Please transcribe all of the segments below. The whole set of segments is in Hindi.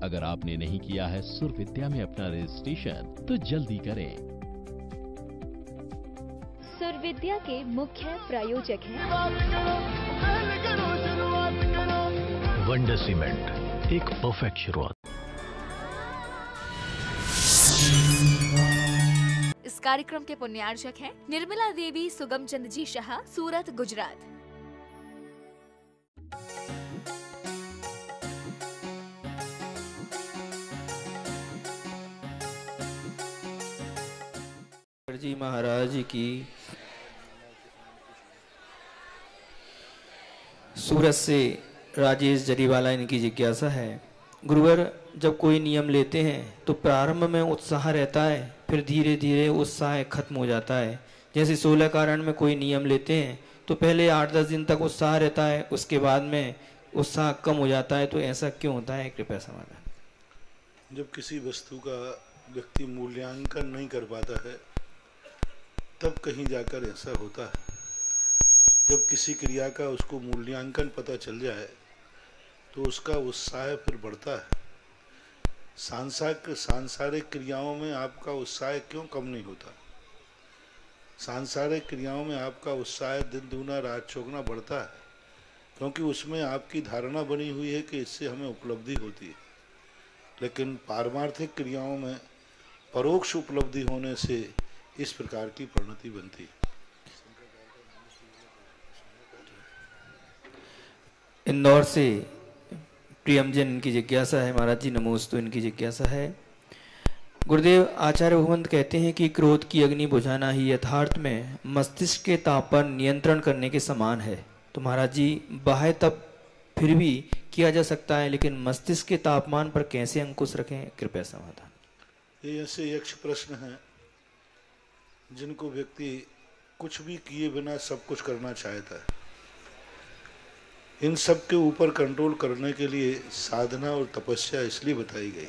अगर आपने नहीं किया है सुर विद्या में अपना रजिस्ट्रेशन तो जल्दी करें। सुर विद्या के मुख्य प्रायोजक हैं वंडर सीमेंट, एक परफेक्ट शुरुआत। इस कार्यक्रम के पुण्यार्चक हैं निर्मला देवी सुगमचंद जी शाह, सूरत, गुजरात। जी महाराज की। सूरत से राजेश जरीवाला इनकी जिज्ञासा है, गुरुवर जब कोई नियम लेते हैं तो प्रारंभ में उत्साह रहता है, फिर धीरे धीरे उत्साह खत्म हो जाता है। जैसे 16 कारण में कोई नियम लेते हैं तो पहले 8-10 दिन तक उत्साह रहता है, उसके बाद में उत्साह कम हो जाता है, तो ऐसा क्यों होता है? कृपया समाधान। जब किसी वस्तु का व्यक्ति मूल्यांकन नहीं कर पाता है तब कहीं जाकर ऐसा होता है। जब किसी क्रिया का उसको मूल्यांकन पता चल जाए तो उसका उत्साह फिर बढ़ता है। सांसारिक क्रियाओं में आपका उत्साह क्यों कम नहीं होता? सांसारिक क्रियाओं में आपका उत्साह दिन दूना रात चौगुना बढ़ता है, क्योंकि उसमें आपकी धारणा बनी हुई है कि इससे हमें उपलब्धि होती है। लेकिन पारमार्थिक क्रियाओं में परोक्ष उपलब्धि होने से इस प्रकार की परिणति बनती है। इंदौर से प्रियमजन इनकी जिज्ञासा है। महाराज जी नमोस्तु। इनकी जिज्ञासा है, गुरुदेव आचार्य भगवंत कहते हैं कि क्रोध की अग्नि बुझाना ही यथार्थ में मस्तिष्क के ताप पर नियंत्रण करने के समान है। तो महाराज जी बाह्य तप फिर भी किया जा सकता है, लेकिन मस्तिष्क के तापमान पर कैसे अंकुश रखें? कृपया समाधान। ये ऐसे यक्ष प्रश्न हैं जिनको व्यक्ति कुछ भी किए बिना सब कुछ करना चाहता है। इन सब के ऊपर कंट्रोल करने के लिए साधना और तपस्या इसलिए बताई गई।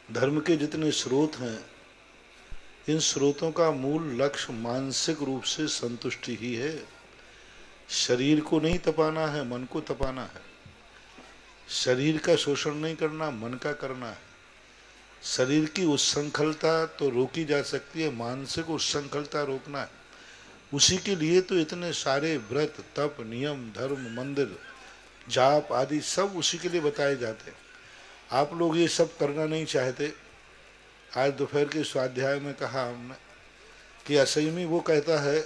धर्म के जितने स्रोत हैं, इन स्रोतों का मूल लक्ष्य मानसिक रूप से संतुष्टि ही है। शरीर को नहीं तपाना है, मन को तपाना है। शरीर का शोषण नहीं करना, मन का करना है। शरीर की उच्छृंखलता तो रोकी जा सकती है, मानसिक उच्छृंखलता रोकना है। उसी के लिए तो इतने सारे व्रत, तप, नियम, धर्म, मंदिर, जाप आदि सब उसी के लिए बताए जाते हैं। आप लोग ये सब करना नहीं चाहते। आज दोपहर के स्वाध्याय में कहा हमने कि असंयमी वो कहता है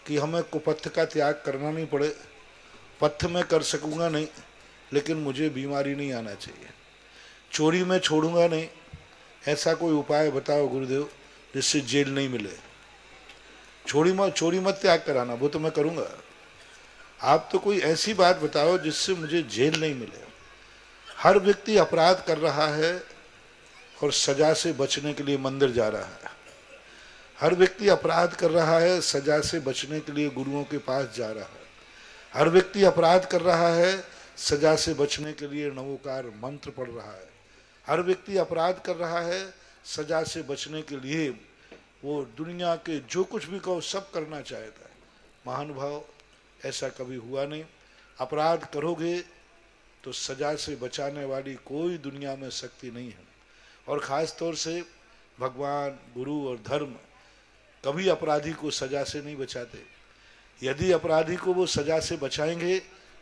कि हमें कुपथ का त्याग करना नहीं पड़े, पथ में कर सकूंगा नहीं, लेकिन मुझे बीमारी नहीं आना चाहिए। चोरी में छोड़ूंगा नहीं, ऐसा कोई उपाय बताओ गुरुदेव जिससे जेल नहीं मिले। चोरी मत त्याग कराना, वो तो मैं करूंगा। आप तो कोई ऐसी बात बताओ जिससे मुझे जेल नहीं मिले। हर व्यक्ति अपराध कर रहा है और सजा से बचने के लिए मंदिर जा रहा है। हर व्यक्ति अपराध कर रहा है, सजा से बचने के लिए गुरुओं के पास जा रहा है। हर व्यक्ति अपराध कर रहा है, सजा से बचने के लिए नवोकार मंत्र पढ़ रहा है। हर व्यक्ति अपराध कर रहा है, सजा से बचने के लिए वो दुनिया के जो कुछ भी कहो सब करना चाहता है। महानुभाव, ऐसा कभी हुआ नहीं। अपराध करोगे तो सजा से बचाने वाली कोई दुनिया में शक्ति नहीं है। और ख़ास तौर से भगवान, गुरु और धर्म कभी अपराधी को सजा से नहीं बचाते। यदि अपराधी को वो सजा से बचाएंगे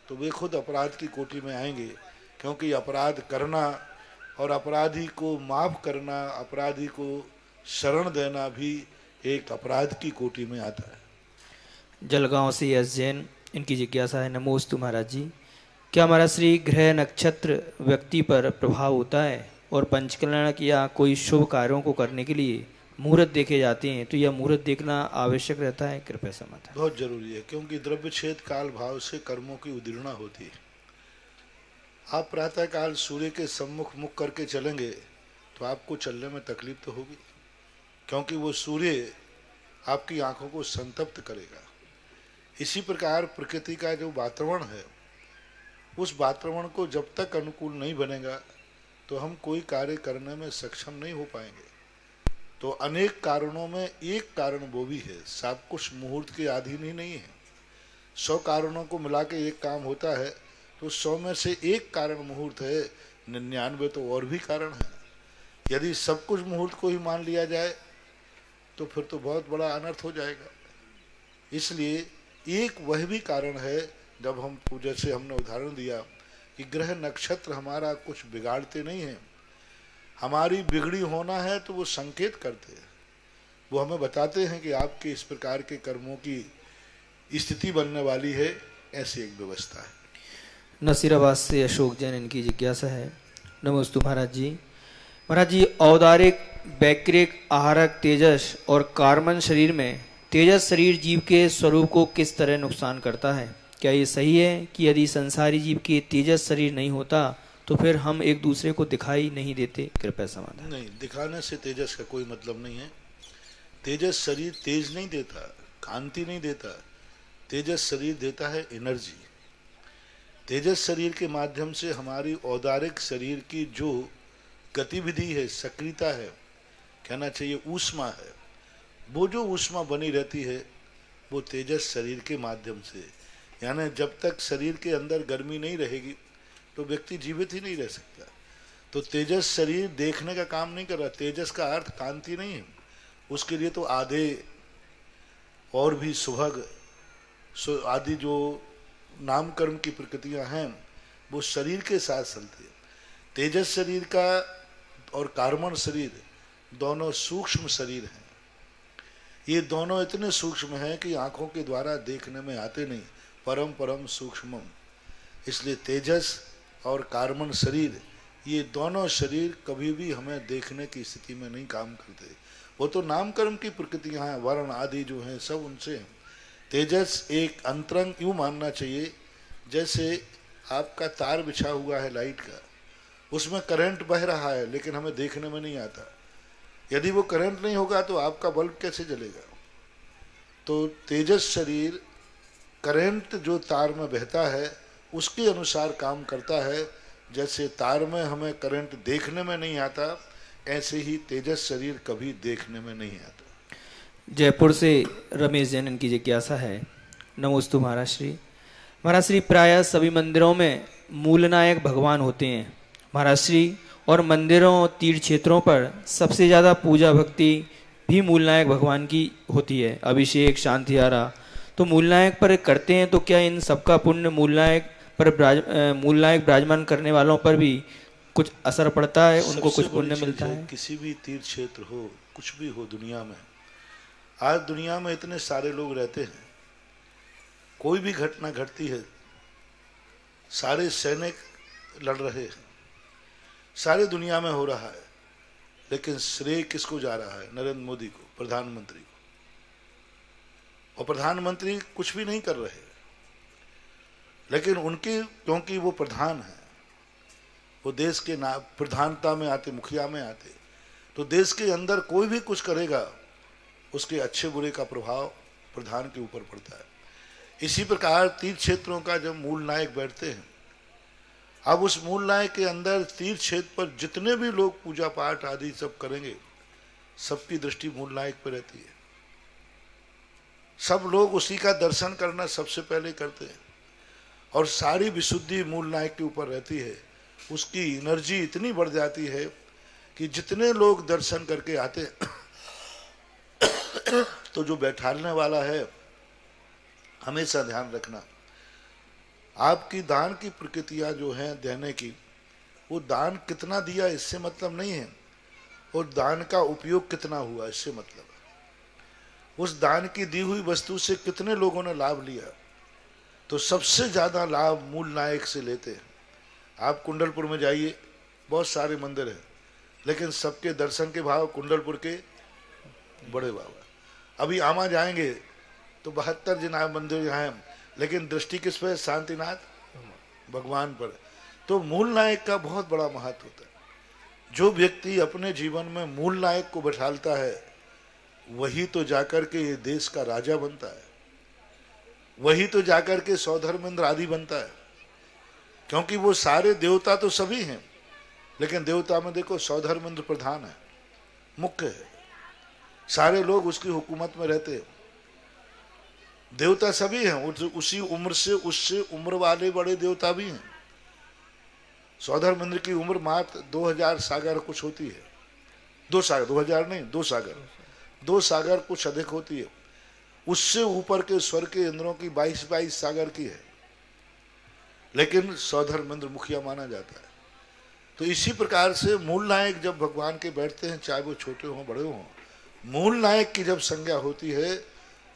तो वे खुद अपराध की कोटि में आएंगे, क्योंकि अपराध करना और अपराधी को माफ़ करना, अपराधी को शरण देना भी एक अपराध की कोटि में आता है। जलगांव से यश जैन इनकी जिज्ञासा है। नमोस्तु महाराज जी, क्या हमारा श्री ग्रह नक्षत्र व्यक्ति पर प्रभाव होता है और पंचकल्याण या कोई शुभ कार्यों को करने के लिए मुहूर्त देखे जाते हैं, तो यह मुहूर्त देखना आवश्यक रहता है? कृपया समाधान। बहुत जरूरी है, क्योंकि द्रव्य छेद काल भाव से कर्मों की उदीर्णा होती है। आप प्रातः काल सूर्य के सम्मुख मुख करके चलेंगे तो आपको चलने में तकलीफ तो होगी, क्योंकि वो सूर्य आपकी आंखों को संतप्त करेगा। इसी प्रकार प्रकृति का जो वातावरण है, उस वातावरण को जब तक अनुकूल नहीं बनेगा तो हम कोई कार्य करने में सक्षम नहीं हो पाएंगे। तो अनेक कारणों में एक कारण वो भी है, सब कुछ मुहूर्त के अधीन ही नहीं है। 100 कारणों को मिला के एक काम होता है तो 100 में से एक कारण मुहूर्त है, 99 तो और भी कारण है। यदि सब कुछ मुहूर्त को ही मान लिया जाए तो फिर तो बहुत बड़ा अनर्थ हो जाएगा। इसलिए एक वह भी कारण है, जब हम पूजा से हमने उदाहरण दिया कि ग्रह नक्षत्र हमारा कुछ बिगाड़ते नहीं हैं, हमारी बिगड़ी होना है तो वो संकेत करते हैं, वो हमें बताते हैं कि आपके इस प्रकार के कर्मों की स्थिति बनने वाली है, ऐसी एक व्यवस्था है। नसीराबाद से अशोक जैन, इनकी जिज्ञासा है। नमोस्तु महाराज जी। महाराज जी, औदारिक, वैक्रिक, आहारक, तेजस और कार्बन शरीर में तेजस शरीर जीव के स्वरूप को किस तरह नुकसान करता है? क्या ये सही है कि यदि संसारी जीव के तेजस शरीर नहीं होता तो फिर हम एक दूसरे को दिखाई नहीं देते? कृपया समाधान। नहीं, दिखाने से तेजस का कोई मतलब नहीं है। तेजस शरीर तेज नहीं देता, कांति नहीं देता। तेजस शरीर देता है एनर्जी। तेजस शरीर के माध्यम से हमारी औदारिक शरीर की जो गतिविधि है, सक्रियता है, कहना चाहिए ऊष्मा है, वो जो ऊष्मा बनी रहती है वो तेजस शरीर के माध्यम से, यानी जब तक शरीर के अंदर गर्मी नहीं रहेगी तो व्यक्ति जीवित ही नहीं रह सकता। तो तेजस शरीर देखने का काम नहीं कर रहा। तेजस का अर्थ कांति नहीं है, उसके लिए तो आधे और भी सुभग आदि जो नामकर्म की प्रकृतियां हैं वो शरीर के साथ चलती है। तेजस शरीर का और कार्बन शरीर दोनों सूक्ष्म शरीर हैं। ये दोनों इतने सूक्ष्म हैं कि आंखों के द्वारा देखने में आते नहीं, परम परम सूक्ष्मम। इसलिए तेजस और कार्बन शरीर, ये दोनों शरीर कभी भी हमें देखने की स्थिति में नहीं काम करते। वो तो नामकर्म की प्रकृतियां हैं, वर्ण आदि जो हैं सब उनसे हैं। तेजस एक अंतरंग यूं मानना चाहिए जैसे आपका तार बिछा हुआ है लाइट का, उसमें करंट बह रहा है लेकिन हमें देखने में नहीं आता। यदि वो करंट नहीं होगा तो आपका बल्ब कैसे जलेगा? तो तेजस शरीर करंट जो तार में बहता है उसके अनुसार काम करता है। जैसे तार में हमें करंट देखने में नहीं आता, ऐसे ही तेजस शरीर कभी देखने में नहीं आता। जयपुर से रमेश जैन, इनकी जिज्ञासा है। नमोस्तु महाराज श्री। महाराज श्री, प्रायः सभी मंदिरों में मूलनायक भगवान होते हैं महाराज श्री, और मंदिरों तीर्थ क्षेत्रों पर सबसे ज़्यादा पूजा भक्ति भी मूलनायक भगवान की होती है, अभिषेक, शांति आरा। तो मूलनायक पर करते हैं तो क्या इन सबका पुण्य मूलनायक विराजमान करने वालों पर भी कुछ असर पड़ता है, उनको कुछ पुण्य मिलता है? किसी भी तीर्थ क्षेत्र हो, कुछ भी हो दुनिया में, आज दुनिया में इतने सारे लोग रहते हैं, कोई भी घटना घटती है, सारे सैनिक लड़ रहे हैं, सारे दुनिया में हो रहा है, लेकिन श्रेय किसको जा रहा है? नरेंद्र मोदी को, प्रधानमंत्री को। और प्रधानमंत्री कुछ भी नहीं कर रहे, लेकिन उनकी, क्योंकि वो प्रधान है, वो देश के प्रधानता में आते, मुखिया में आते, तो देश के अंदर कोई भी कुछ करेगा उसके अच्छे बुरे का प्रभाव प्रधान के ऊपर पड़ता है। इसी प्रकार तीर्थ क्षेत्रों का जब मूल नायक बैठते हैं, अब उस मूल नायक के अंदर तीर्थ क्षेत्र पर जितने भी लोग पूजा पाठ आदि सब करेंगे, सबकी दृष्टि मूल नायक पर रहती है। सब लोग उसी का दर्शन करना सबसे पहले करते हैं और सारी विशुद्धि मूल नायक के ऊपर रहती है। उसकी एनर्जी इतनी बढ़ जाती है कि जितने लोग दर्शन करके आते हैं तो जो बैठाने वाला है, हमेशा ध्यान रखना, आपकी दान की प्रकृतियां जो हैं देने की, वो दान कितना दिया इससे मतलब नहीं है, और दान का उपयोग कितना हुआ इससे मतलब है। उस दान की दी हुई वस्तु से कितने लोगों ने लाभ लिया, तो सबसे ज्यादा लाभ मूल नायक से लेते हैं। आप कुंडलपुर में जाइए, बहुत सारे मंदिर हैं, लेकिन सबके दर्शन के भाव कुंडलपुर के बड़े बाबा। अभी आमा जाएंगे तो 72 जिन मंदिर यहाँ हैं, लेकिन दृष्टि किस पे? शांतिनाथ भगवान पर। तो मूल नायक का बहुत बड़ा महत्व होता है। जो व्यक्ति अपने जीवन में मूल नायक को बैठालता है, वही तो जाकर के ये देश का राजा बनता है, वही तो जाकर के सौधर्मेंद्र आदि बनता है। क्योंकि वो सारे देवता तो सभी हैं, लेकिन देवता में देखो सौधर्मेंद्र प्रधान है, मुख्य है, सारे लोग उसकी हुकूमत में रहते हैं। देवता सभी हैं, उसी उम्र से, उससे उम्र वाले बड़े देवता भी हैं, सौधर्मेंद्र की उम्र मात्र 2000 सागर कुछ होती है, 2 सागर, 2000 नहीं, 2 सागर कुछ अधिक होती है। उससे ऊपर के स्वर्ग के इंद्रों की 22 सागर की है, लेकिन सौधर्मेंद्र मुखिया माना जाता है। तो इसी प्रकार से मूल नायक जब भगवान के बैठते हैं, चाहे वो छोटे हों बड़े हों, मूल नायक की जब संज्ञा होती है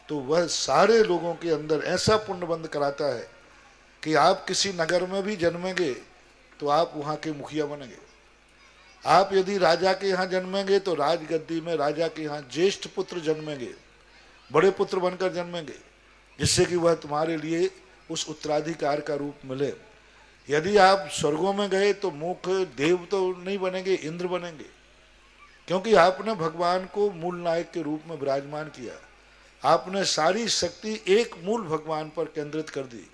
तो वह सारे लोगों के अंदर ऐसा पुण्यबंध कराता है कि आप किसी नगर में भी जन्मेंगे तो आप वहाँ के मुखिया बनेंगे। आप यदि राजा के यहाँ जन्मेंगे तो राजगद्दी में राजा के यहाँ ज्येष्ठ पुत्र जन्मेंगे, बड़े पुत्र बनकर जन्मेंगे, जिससे कि वह तुम्हारे लिए उस उत्तराधिकार का रूप मिले। यदि आप स्वर्गों में गए तो मुख्य देव तो नहीं बनेंगे, इंद्र बनेंगे, क्योंकि आपने भगवान को मूल नायक के रूप में विराजमान किया। आपने सारी शक्ति एक मूल भगवान पर केंद्रित कर दी,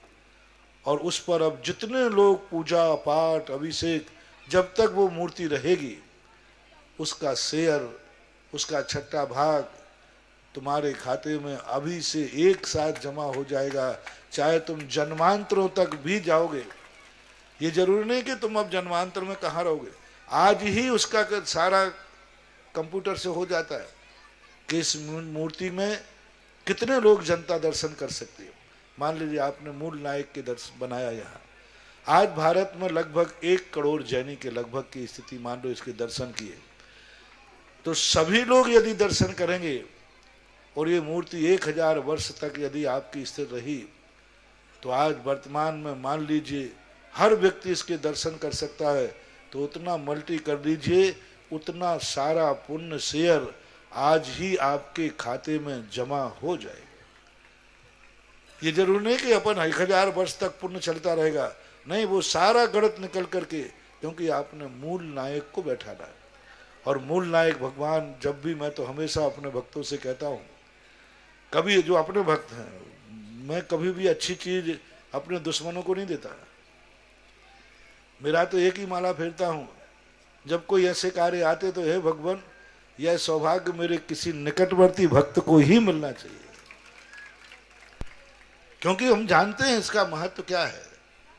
और उस पर अब जितने लोग पूजा पाठ अभिषेक, जब तक वो मूर्ति रहेगी, उसका शेयर, उसका छठा भाग तुम्हारे खाते में अभी से एक साथ जमा हो जाएगा। चाहे तुम जन्मांतरों तक भी जाओगे, ये जरूरी नहीं कि तुम अब जन्मांतर में कहाँ रहोगे, आज ही उसका सारा कंप्यूटर से हो जाता है कि इस मूर्ति में कितने लोग जनता दर्शन कर सकती है। मान लीजिए आपने मूल नायक के दर्शन बनाया यहाँ, आज भारत में लगभग 1 करोड़ जैनी के लगभग की स्थिति मान लो इसके दर्शन किए, तो सभी लोग यदि दर्शन करेंगे और ये मूर्ति 1000 वर्ष तक यदि आपकी स्थिर रही, तो आज वर्तमान में मान लीजिए हर व्यक्ति इसके दर्शन कर सकता है, तो उतना मल्टी कर लीजिए, उतना सारा पुण्य शेयर आज ही आपके खाते में जमा हो जाएगा। ये जरूर नहीं कि अपन 1000 वर्ष तक पुण्य चलता रहेगा, नहीं, वो सारा गणित निकल करके, क्योंकि आपने मूल नायक को बैठाना है। और मूल नायक भगवान, जब भी, मैं तो हमेशा अपने भक्तों से कहता हूँ, कभी जो अपने भक्त हैं, मैं कभी भी अच्छी चीज अपने दुश्मनों को नहीं देता। मेरा तो एक ही माला फेरता हूँ, जब कोई ऐसे कार्य आते तो हे भगवान, यह सौभाग्य मेरे किसी निकटवर्ती भक्त को ही मिलना चाहिए, क्योंकि हम जानते हैं इसका महत्व क्या है।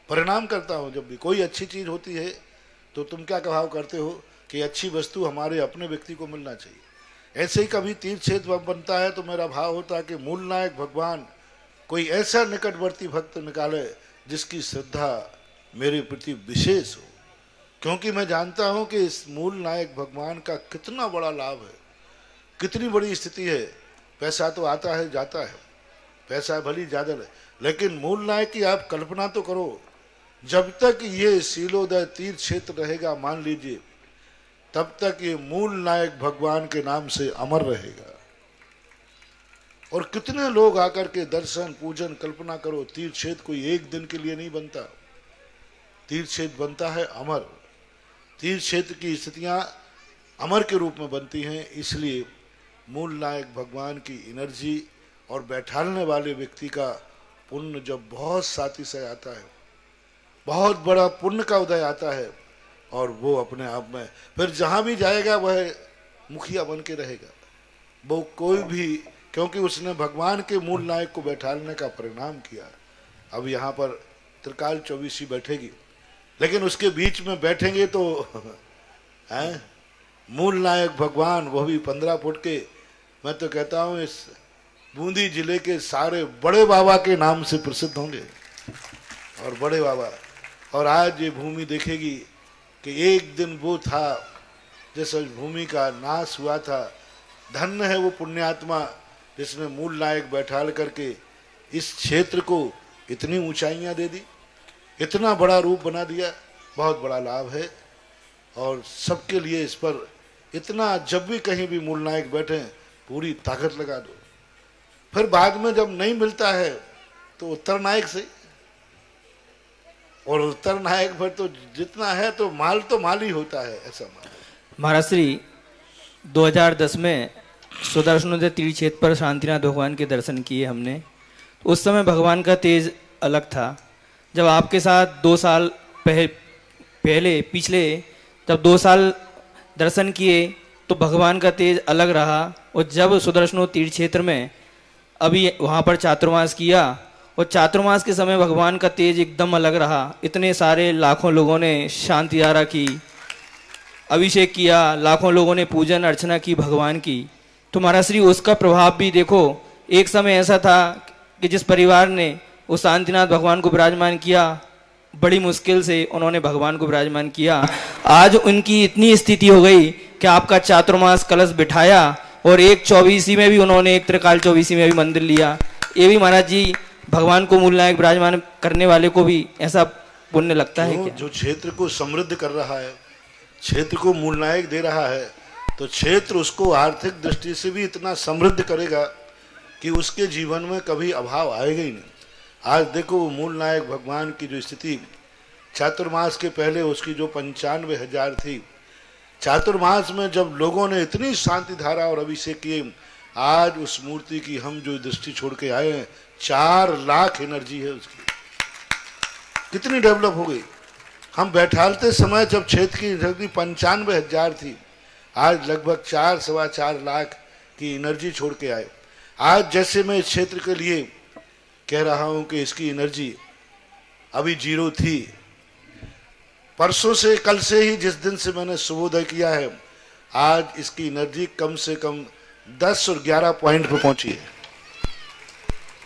परिणाम करता हूं, जब भी कोई अच्छी चीज होती है तो तुम क्या भाव करते हो कि अच्छी वस्तु हमारे अपने व्यक्ति को मिलना चाहिए। ऐसे ही कभी तीर्थ क्षेत्र बनता है तो मेरा भाव होता है कि मूल नायक भगवान कोई ऐसा निकटवर्ती भक्त निकाले जिसकी श्रद्धा मेरे प्रति विशेष हो, क्योंकि मैं जानता हूं कि इस मूल नायक भगवान का कितना बड़ा लाभ है, कितनी बड़ी स्थिति है। पैसा तो आता है जाता है, पैसा भली ज्यादा है, लेकिन मूल नायक की आप कल्पना तो करो, जब तक ये शीलोदय तीर्थ क्षेत्र रहेगा, मान लीजिए, तब तक ये मूल नायक भगवान के नाम से अमर रहेगा। और कितने लोग आकर के दर्शन पूजन, कल्पना करो, तीर्थ क्षेत्र कोई एक दिन के लिए नहीं बनता, तीर्थ क्षेत्र बनता है अमर। तीर्थ क्षेत्र की स्थितियां अमर के रूप में बनती हैं, इसलिए मूल नायक भगवान की एनर्जी और बैठालने वाले व्यक्ति का पुण्य जब बहुत साथी से आता है, बहुत बड़ा पुण्य का उदय आता है, और वो अपने आप में फिर जहां भी जाएगा वह मुखिया बन के रहेगा, वो कोई भी, क्योंकि उसने भगवान के मूल नायक को बैठालने का परिणाम किया। अब यहाँ पर त्रिकाल 24 बैठेगी, लेकिन उसके बीच में बैठेंगे तो हैं मूल नायक भगवान, वो भी 15 फुट के। मैं तो कहता हूँ इस बूंदी जिले के सारे बड़े बाबा के नाम से प्रसिद्ध होंगे, और बड़े बाबा। और आज ये भूमि देखेगी कि एक दिन वो था जिस भूमि का नाश हुआ था। धन्य है वो पुण्यात्मा जिसने मूल नायक बैठाल करके इस क्षेत्र को इतनी ऊंचाइयां दे दी, इतना बड़ा रूप बना दिया। बहुत बड़ा लाभ है, और सबके लिए इस पर इतना, जब भी कहीं भी मूल नायक बैठे पूरी ताकत लगा दो। फिर बाद में जब नहीं मिलता है तो उत्तर नायक से, और उत्तर नायक पर तो जितना है तो माल ही होता है, ऐसा माल। महाराज श्री 2010 में सुदर्शनोदय तीर्थ क्षेत्र पर शांतिनाथ भगवान के दर्शन किए हमने। उस समय भगवान का तेज अलग था। जब आपके साथ 2 साल पिछले जब 2 साल दर्शन किए तो भगवान का तेज अलग रहा। और जब सुदर्शनोदय तीर्थ क्षेत्र में अभी वहाँ पर चातुर्मास किया, और चातुर्मास के समय भगवान का तेज एकदम अलग रहा। इतने सारे लाखों लोगों ने शांति धारा की, अभिषेक किया, लाखों लोगों ने पूजन अर्चना की भगवान की। तो महाराज श्री उसका प्रभाव भी देखो, एक समय ऐसा था कि जिस परिवार ने उस शांतिनाथ भगवान को विराजमान किया, बड़ी मुश्किल से उन्होंने भगवान को विराजमान किया। आज उनकी इतनी स्थिति हो गई कि आपका चातुर्मास कलश बिठाया और एक चौबीसी में भी उन्होंने, एक त्रिकाल चौबीसी में भी मंदिर लिया। ये भी महाराज जी भगवान को मूल नायक विराजमान करने वाले को भी ऐसा पुण्य लगता है क्या? जो क्षेत्र को समृद्ध कर रहा है, क्षेत्र को मूल नायक दे रहा है, तो क्षेत्र उसको आर्थिक दृष्टि से भी इतना समृद्ध करेगा कि उसके जीवन में कभी अभाव आएगा ही नहीं। आज देखो मूल नायक भगवान की जो स्थिति, चातुर्मास के पहले उसकी जो 95,000 थी, चातुर्मास में जब लोगों ने इतनी शांति धारा और अभिषेक किए, आज उस मूर्ति की हम जो दृष्टि छोड़ के आए हैं, 4 लाख एनर्जी है उसकी। कितनी डेवलप हो गई। हम बैठालते समय जब क्षेत्र की एनर्जी 95,000 थी, आज लगभग 4-4.25 लाख की एनर्जी छोड़ के आए। आज जैसे मैं इस क्षेत्र के लिए कह रहा हूं कि इसकी एनर्जी अभी 0 थी, परसों से, कल से ही, जिस दिन से मैंने सुबोधय किया है, आज इसकी एनर्जी कम से कम 10 और 11 पॉइंट पर पहुंची है।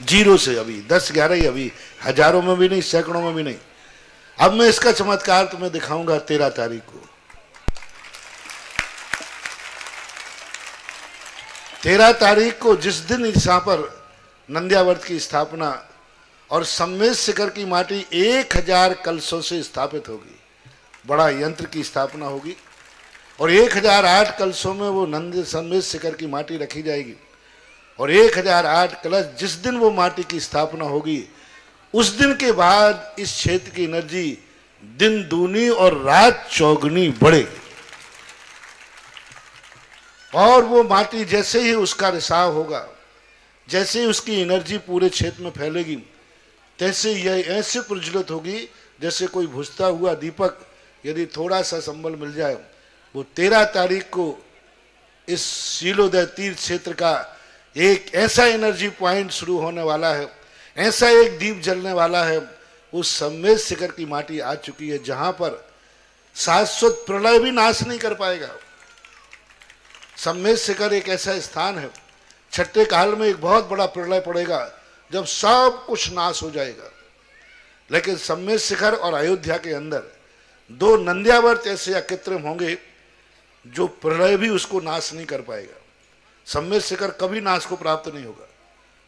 0 से अभी 10-11 ही, अभी हजारों में भी नहीं, सैकड़ों में भी नहीं। अब मैं इसका चमत्कार तुम्हें दिखाऊंगा 13 तारीख को। 13 तारीख को जिस दिन यहाँ पर नंद्यावर्त की स्थापना और सम्मेद शिखर की माटी 1000 कलशों से स्थापित होगी, बड़ा यंत्र की स्थापना होगी और 1008 कलशों में वो नंद सम्मेद शिखर की माटी रखी जाएगी। और 1008 कलश जिस दिन वो माटी की स्थापना होगी, उस दिन के बाद इस क्षेत्र की एनर्जी दिन दूनी और रात चौगुनी बढ़ेगी। और वो माटी जैसे ही उसका रिसाव होगा, जैसे ही उसकी एनर्जी पूरे क्षेत्र में फैलेगी, तैसे यह ऐसे प्रज्वलित होगी जैसे कोई बुझता हुआ दीपक यदि थोड़ा सा संबल मिल जाए। वो 13 तारीख को इस शीलोदय तीर्थ क्षेत्र का एक ऐसा एनर्जी पॉइंट शुरू होने वाला है, ऐसा एक दीप जलने वाला है। उस सम्मेद शिखर की माटी आ चुकी है, जहां पर शाश्वत प्रलय भी नाश नहीं कर पाएगा। सम्मेद शिखर एक ऐसा स्थान है, छठे काल में एक बहुत बड़ा प्रलय पड़ेगा जब सब कुछ नाश हो जाएगा। लेकिन सम्मेद शिखर और अयोध्या के अंदर 2 नंद्यावर्त ऐसे अकृत्रिम होंगे जो प्रलय भी उसको नाश नहीं कर पाएगा। सम्मेद शिखर कभी नाश को प्राप्त नहीं होगा।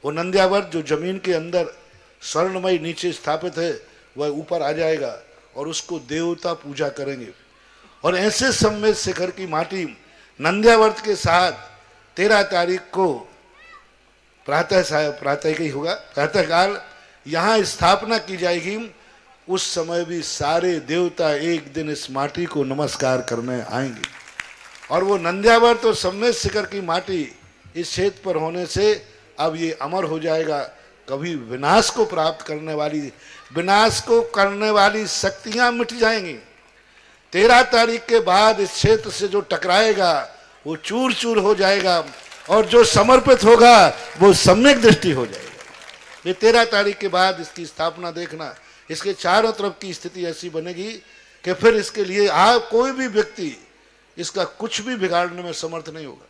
वो नंद्यावर्त जो जमीन के अंदर स्वर्णमय नीचे स्थापित है, वह ऊपर आ जाएगा और उसको देवता पूजा करेंगे। और ऐसे सम्मेद शिखर की माटी नंद्यावर्त के साथ 13 तारीख को प्रातः ही होगा, प्रातः काल यहाँ स्थापना की जाएगी। उस समय भी सारे देवता एक दिन इस माटी को नमस्कार करने आएंगे। और वो नंद्यावर्त और सम्मेद शिखर की माटी इस क्षेत्र पर होने से अब ये अमर हो जाएगा। कभी विनाश को प्राप्त करने वाली, विनाश को करने वाली शक्तियां मिट जाएंगी। 13 तारीख के बाद इस क्षेत्र से जो टकराएगा वो चूर चूर हो जाएगा और जो समर्पित होगा वो सम्यक दृष्टि हो जाएगा। ये 13 तारीख के बाद इसकी स्थापना देखना, इसके चारों तरफ की स्थिति ऐसी बनेगी कि फिर इसके लिए कोई भी व्यक्ति इसका कुछ भी बिगाड़ने में समर्थ नहीं होगा।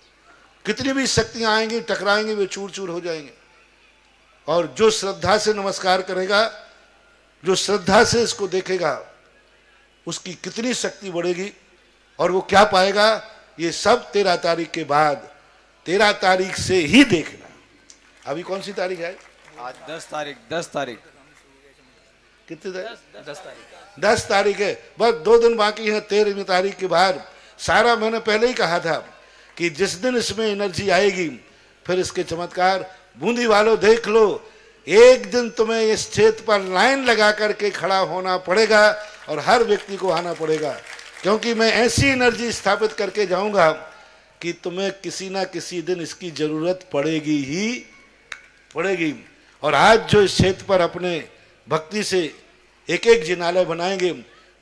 कितनी भी शक्तियां आएंगी, टकराएंगी, वे चूर चूर हो जाएंगे। और जो श्रद्धा से नमस्कार करेगा, जो श्रद्धा से इसको देखेगा, उसकी कितनी शक्ति बढ़ेगी और वो क्या पाएगा, ये सब 13 तारीख के बाद, 13 तारीख से ही देखना। अभी कौन सी तारीख है आज? 10 तारीख कितनी तारीख? 10 तारीख है। बस 2 दिन बाकी है। 13वीं तारीख के बाद सारा मैंने पहले ही कहा था कि जिस दिन इसमें एनर्जी आएगी फिर इसके चमत्कार। बूंदी वालों देख लो, एक दिन तुम्हें इस क्षेत्र पर लाइन लगा करके खड़ा होना पड़ेगा और हर व्यक्ति को आना पड़ेगा, क्योंकि मैं ऐसी एनर्जी स्थापित करके जाऊंगा कि तुम्हें किसी ना किसी दिन इसकी जरूरत पड़ेगी ही पड़ेगी। और आज जो इस क्षेत्र पर अपने भक्ति से एक एक जिनालय बनाएंगे,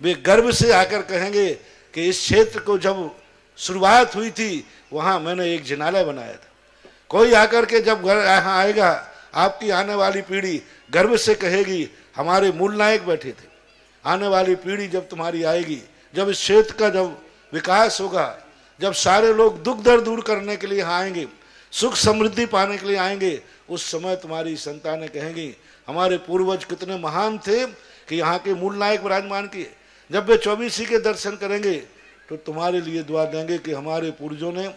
वे गर्व से आकर कहेंगे कि इस क्षेत्र को जब शुरुआत हुई थी वहां मैंने एक जिनालय बनाया था। कोई आकर के जब घर यहाँ आएगा आपकी आने वाली पीढ़ी गर्व से कहेगी हमारे मूल नायक बैठे थे। आने वाली पीढ़ी जब तुम्हारी आएगी, जब इस क्षेत्र का जब विकास होगा, जब सारे लोग दुख दर्द दूर करने के लिए यहाँ आएंगे, सुख समृद्धि पाने के लिए आएंगे, उस समय तुम्हारी संतानें कहेंगी हमारे पूर्वज कितने महान थे कि यहाँ के मूल नायक विराजमान किए। जब वे 24 के दर्शन करेंगे तो तुम्हारे लिए दुआ देंगे कि हमारे पूर्वजों ने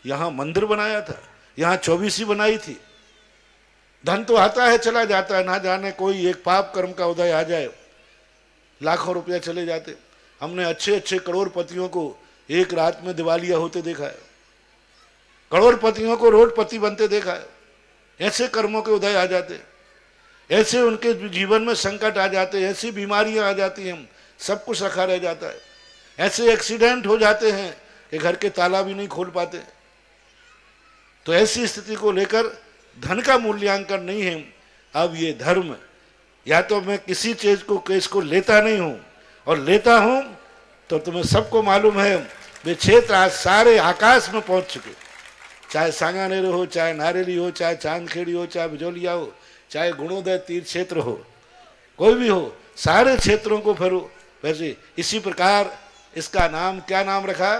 यहाँ मंदिर बनाया था, यहाँ 24 बनाई थी। धन तो आता है चला जाता है, ना जाने कोई एक पाप कर्म का उदय आ जाए, लाखों रुपया चले जाते। हमने अच्छे अच्छे करोड़पतियों को एक रात में दिवालिया होते देखा है, करोड़पतियों को रोडपति बनते देखा है। ऐसे कर्मों के उदय आ जाते, ऐसे उनके जीवन में संकट आ जाते, ऐसी बीमारियां आ जाती हैं, सब कुछ रखा रह जाता है। ऐसे एक्सीडेंट हो जाते हैं कि घर के ताला भी नहीं खोल पाते। तो ऐसी स्थिति को लेकर धन का मूल्यांकन नहीं है। अब ये धर्म, या तो मैं किसी चीज को केस को लेता नहीं हूं, और लेता हूं तो तुम्हें सबको मालूम है वे क्षेत्र आज सारे आकाश में पहुंच चुके। चाहे सांगानेर हो, चाहे नारेली हो, चाहे चांदखेड़ी हो, चाहे बिजौलिया हो, चाहे गुणोदय तीर्थ क्षेत्र हो, कोई भी हो, सारे क्षेत्रों को फिरो। वैसे इसी प्रकार इसका नाम क्या नाम रखा?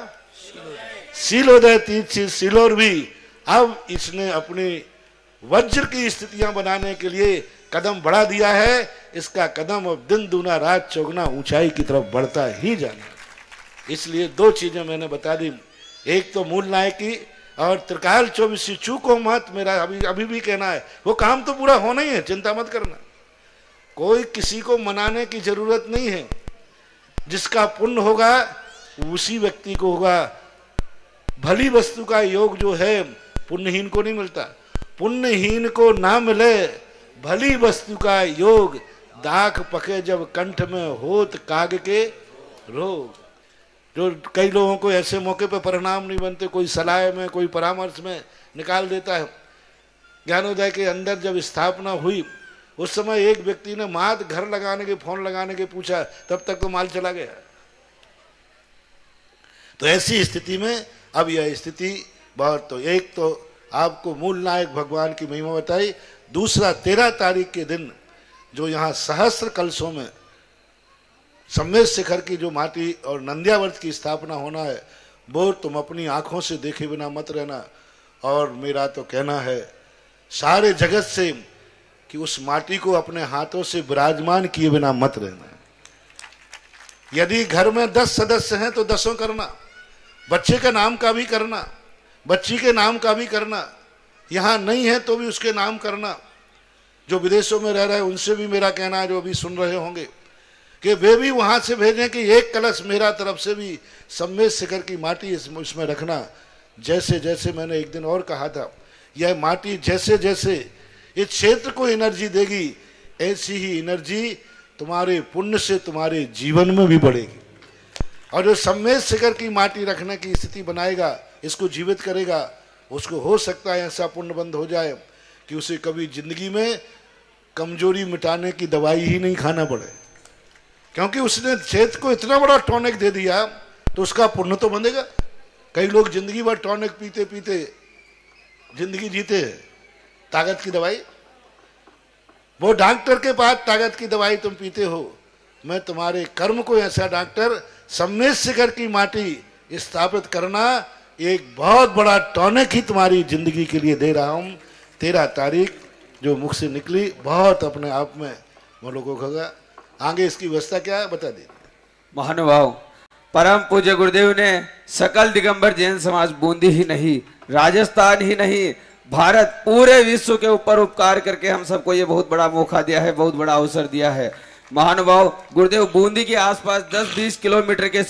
सीलोदय तीर्थ सीलोर भी अब इसने अपनी वज्र की स्थितियां बनाने के लिए कदम बढ़ा दिया है। इसका कदम अब दिन दूना रात चौगुना ऊंचाई की तरफ बढ़ता ही जाना। इसलिए दो चीजें मैंने बता दी, एक तो मूल नायकी और त्रिकाल 24 चूको मत। मेरा अभी भी कहना है वो काम तो पूरा होना ही है, चिंता मत करना। कोई किसी को मनाने की जरूरत नहीं है। जिसका पुण्य होगा उसी व्यक्ति को होगा। भली वस्तु का योग जो है पुण्यहीन को नहीं मिलता, पुण्यहीन को ना मिले भली वस्तु का योग। दाख पके जब कंठ में होत काग के रोग। जो कई लोगों को ऐसे मौके पर परिणाम नहीं बनते, कोई सलाह में कोई परामर्श में निकाल देता है। ज्ञानोदय के अंदर जब स्थापना हुई उस समय एक व्यक्ति ने मात घर लगाने के फोन लगाने के पूछा, तब तक तो माल चला गया। तो ऐसी स्थिति में अब यह स्थिति बहुत, तो एक तो आपको मूल नायक भगवान की महिमा बताई, दूसरा 13 तारीख के दिन जो यहाँ सहस्त्र कलशों में सम्मेद शिखर की जो माटी और नंद्यावर्त की स्थापना होना है वो तुम अपनी आंखों से देखे बिना मत रहना। और मेरा तो कहना है सारे जगत से कि उस माटी को अपने हाथों से विराजमान किए बिना मत रहना। यदि घर में 10 सदस्य हैं तो 10 करना, बच्चे के नाम का भी करना, बच्ची के नाम का भी करना, यहाँ नहीं है तो भी उसके नाम करना। जो विदेशों में रह रहे हैं उनसे भी मेरा कहना है, जो अभी सुन रहे होंगे, कि वे भी वहां से भेजें कि एक कलश मेरा तरफ से भी सम्मेद शिखर की माटी इसमें रखना। जैसे जैसे मैंने एक दिन और कहा था, यह माटी जैसे जैसे इस क्षेत्र को एनर्जी देगी ऐसी ही एनर्जी तुम्हारे पुण्य से तुम्हारे जीवन में भी बढ़ेगी। और जो सम्मेद शिखर की माटी रखने की स्थिति बनाएगा, इसको जीवित करेगा, उसको हो सकता है ऐसा पुण्य बंद हो जाए कि उसे कभी जिंदगी में कमजोरी मिटाने की दवाई ही नहीं खाना पड़े, क्योंकि उसने क्षेत्र को इतना बड़ा टॉनिक दे दिया तो उसका पुण्य तो बंधेगा। कई लोग जिंदगी भर टॉनिक पीते पीते जिंदगी जीते हैं, ताकत की दवाई। वो डॉक्टर के पास ताकत की दवाई तुम पीते हो, मैं तुम्हारे कर्म को ऐसा डॉक्टर सम्मेद शिखर की माटी स्थापित करना एक बहुत बड़ा टॉनिक ही तुम्हारी जिंदगी के लिए दे रहा हूं। 13 तारीख जो मुख से निकली बहुत अपने आप में लोगों को होगा। आगे इसकी व्यवस्था क्या है बता दीजिए। महानुभाव, परम पूज्य गुरुदेव ने सकल दिगंबर जैन समाज बूंदी ही नहीं, राजस्थान ही नहीं, भारत पूरे विश्व के ऊपर उपकार करके हम सबको ये बहुत बड़ा मौका दिया है, बहुत बड़ा अवसर दिया है। महानुभाव, गुरुदेव बूंदी के आसपास 10-20 किलोमीटर के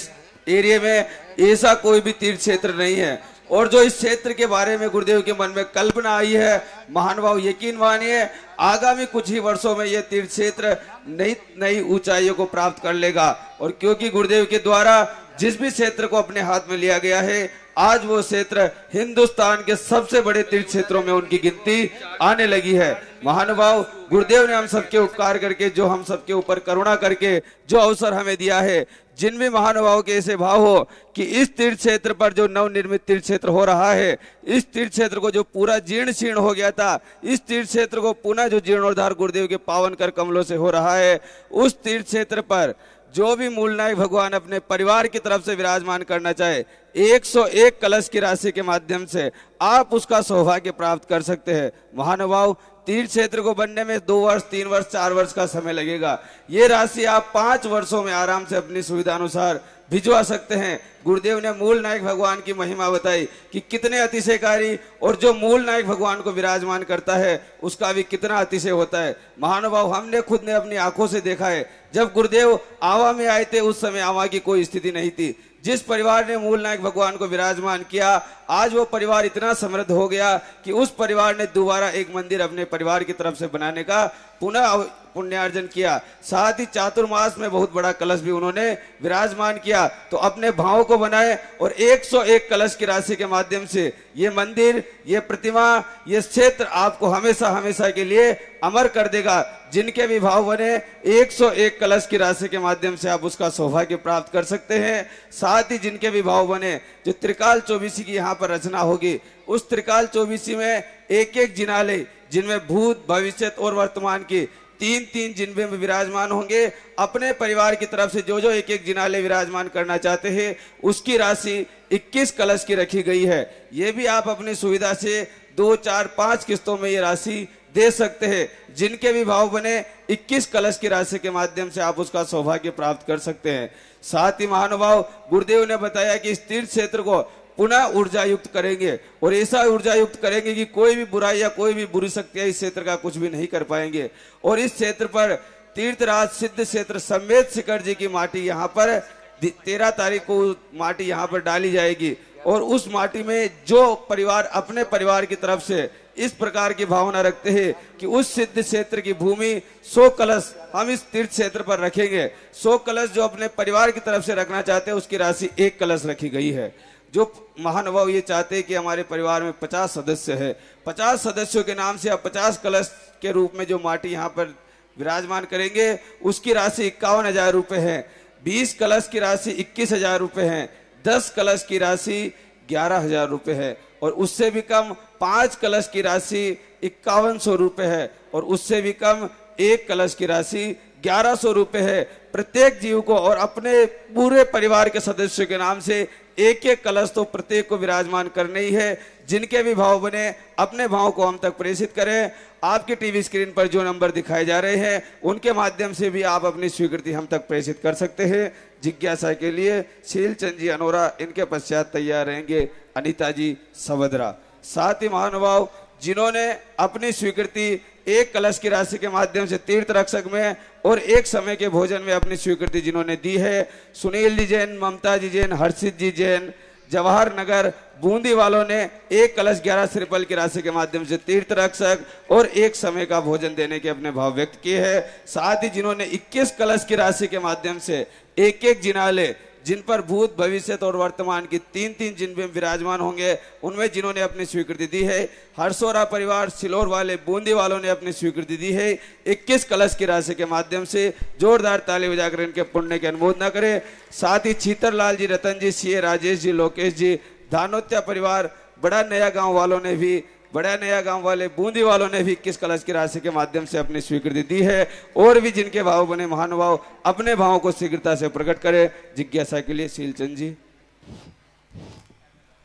एरिया में ऐसा कोई भी तीर्थ क्षेत्र नहीं है। और जो इस क्षेत्र के बारे में गुरुदेव के मन में कल्पना आई है, महानुभाव यकीन मानिए आगामी कुछ ही वर्षों में यह तीर्थ क्षेत्र नई नई ऊंचाइयों को प्राप्त कर लेगा। और क्योंकि गुरुदेव के द्वारा जिस भी क्षेत्र को अपने हाथ में लिया गया है, आज वो क्षेत्र हिंदुस्तान के सबसे बड़े तीर्थ क्षेत्रों में उनकी गिनती आने लगी है। महानुभाव, गुरुदेव ने हम सबके उपकार करके, जो हम सबके ऊपर करुणा करके जो अवसर हमें दिया है, जिन भी महानुभाव के ऐसे भाव हो कि इस तीर्थ क्षेत्र पर जो नवनिर्मित तीर्थ क्षेत्र हो रहा है, इस तीर्थ क्षेत्र को जो पूरा जीर्ण शीर्ण हो गया था, इस तीर्थ क्षेत्र को पुनः जो जीर्णोद्धार गुरुदेव के पावन कर कमलों से हो रहा है, उस तीर्थ क्षेत्र पर जो भी मूलनायक भगवान अपने परिवार की तरफ से विराजमान करना चाहे, 101 कलश की राशि के माध्यम से आप उसका सौभाग्य प्राप्त कर सकते हैं। महानुभाव, तीर्थ क्षेत्र को बनने में 2 वर्ष, 3 वर्ष, 4 वर्ष का समय लगेगा। ये राशि आप 5 वर्षों में आराम से अपनी सुविधा अनुसार भिजवा सकते हैं। गुरुदेव ने मूल नायक भगवान की महिमा बताई कि कितने अतिशयकारी, और जो मूल नायक भगवान को विराजमान करता है उसका भी कितना अतिशय होता है। महानुभाव, हमने खुद ने अपनी आंखों से देखा है, जब गुरुदेव आवा में आए थे उस समय आवा की कोई स्थिति नहीं थी। जिस परिवार ने मूल नायक भगवान को विराजमान किया, आज वो परिवार इतना समृद्ध हो गया कि उस परिवार ने दोबारा एक मंदिर अपने परिवार की तरफ से बनाने का पुनः पुण्यार्जन किया। साथ ही चातुर्मास में बहुत बड़ा कलश भी उन्होंने विराजमान किया। तो अपने भावों को बनाए और 101 कलश की राशि के माध्यम से ये मंदिर, ये प्रतिमा, ये क्षेत्र आपको हमेशा हमेशा के लिए अमर कर देगा। जिनके भी भाव बने, 101 कलश की राशि के माध्यम से आप उसका सौभाग्य प्राप्त कर सकते हैं। साथ ही जिनके भी भाव बने, जो त्रिकाल चौबीसी की यहाँ पर रचना होगी, उस त्रिकाल चौबीसी में एक एक जिनालय, जिनमें भूत, भविष्य और वर्तमान की 3-3 जिनबे में विराजमान होंगे, अपने परिवार की तरफ से जो जो एक एक जिनालय विराजमान करना चाहते हैं, उसकी राशि 21 कलश की रखी गई है। ये भी आप अपनी सुविधा से 2, 4, 5 किस्तों में ये राशि दे सकते हैं। जिनके भी भाव बने, 21 कलश की राशि के माध्यम से आप उसका सौभाग्य प्राप्त कर सकते हैं। साथ ही महानुभाव, गुरुदेव ने बताया कि इस तीर्थ क्षेत्र को पुनः ऊर्जा युक्त करेंगे, और ऐसा ऊर्जा युक्त करेंगे कि कोई भी बुराई या कोई भी बुरी शक्तियां इस क्षेत्र का कुछ भी नहीं कर पाएंगे। और इस क्षेत्र पर तीर्थराज सिद्ध क्षेत्र समेत शिखर जी की माटी यहाँ पर 13 तारीख को माटी यहाँ पर डाली जाएगी। और उस माटी में जो परिवार अपने परिवार की तरफ से इस प्रकार की भावना रखते हैं कि उस सिद्ध क्षेत्र की भूमि 100 कलश हम इस तीर्थ क्षेत्र पर रखेंगे, 100 कलश जो अपने परिवार की तरफ से रखना चाहते हैं उसकी राशि 1 कलश रखी गई है। जो महानुभाव ये चाहते हैं कि हमारे परिवार में 50 सदस्य है, 50 सदस्यों के नाम से आप 50 कलश के रूप में जो माटी यहाँ पर विराजमान करेंगे, उसकी राशि 51,000 रुपये है। 20 कलश की राशि 21,000 रुपये है। 10 कलश की राशि 11,000 रुपये है। और उससे भी कम 5 कलश की राशि 5100 रुपये है। और उससे भी कम 1 कलश की राशि 1100 रुपये है। प्रत्येक जीव को और अपने पूरे परिवार के सदस्यों के नाम से 1-1 कलश तो प्रत्येक को विराजमान करने ही है। जिनके भी भाव बने, अपने भाव को हम तक प्रेषित करें। आपके टीवी स्क्रीन पर जो नंबर दिखाए जा रहे हैं, उनके माध्यम से भी आप अपनी स्वीकृति हम तक प्रेषित कर सकते हैं। जिज्ञासा के लिए शीलचंद जी अनोरा, इनके पश्चात तैयार रहेंगे अनीता जी सवद्रा। साथ ही महानुभाव, जिन्होंने अपनी स्वीकृति 1 कलश की राशि के माध्यम से तीर्थ रक्षक में और 1 समय के भोजन में अपनी स्वीकृति जिन्होंने दी है, सुनील जी जैन, ममता जी जैन, हर्षित जी जैन, जवाहर नगर बूंदी वालों ने 1 कलश 11 श्रीफल की राशि के माध्यम से तीर्थ रक्षक और 1 समय का भोजन देने के अपने भाव व्यक्त किए हैं। साथ ही जिन्होंने 21 कलश की राशि के माध्यम से 1-1 जिनालय, जिन पर भूत, भविष्य और वर्तमान की 3-3 जिनमें विराजमान होंगे, उनमें जिन्होंने अपनी स्वीकृति दी है। हरसोरा परिवार, सिलोर वाले, बूंदी वालों ने अपनी स्वीकृति दी है 21 कलश की राशि के माध्यम से। जोरदार ताली बजाकर इनके पुण्य की अनुमोदना करें। साथ ही छीतरलाल जी, रतन जी, सीए राजेश जी, लोकेश जी, धानोत्या परिवार, बड़ा नया गांव वालों ने भी, बड़ा नया गांव वाले, बूंदी वालों ने भी 21 कलश की राशि के माध्यम से अपनी स्वीकृति दी है। और भी जिनके भाव बने, महानुभाव अपने भावों को शीघ्रता से प्रकट करें। जिज्ञासा के लिए शीलचंद जी।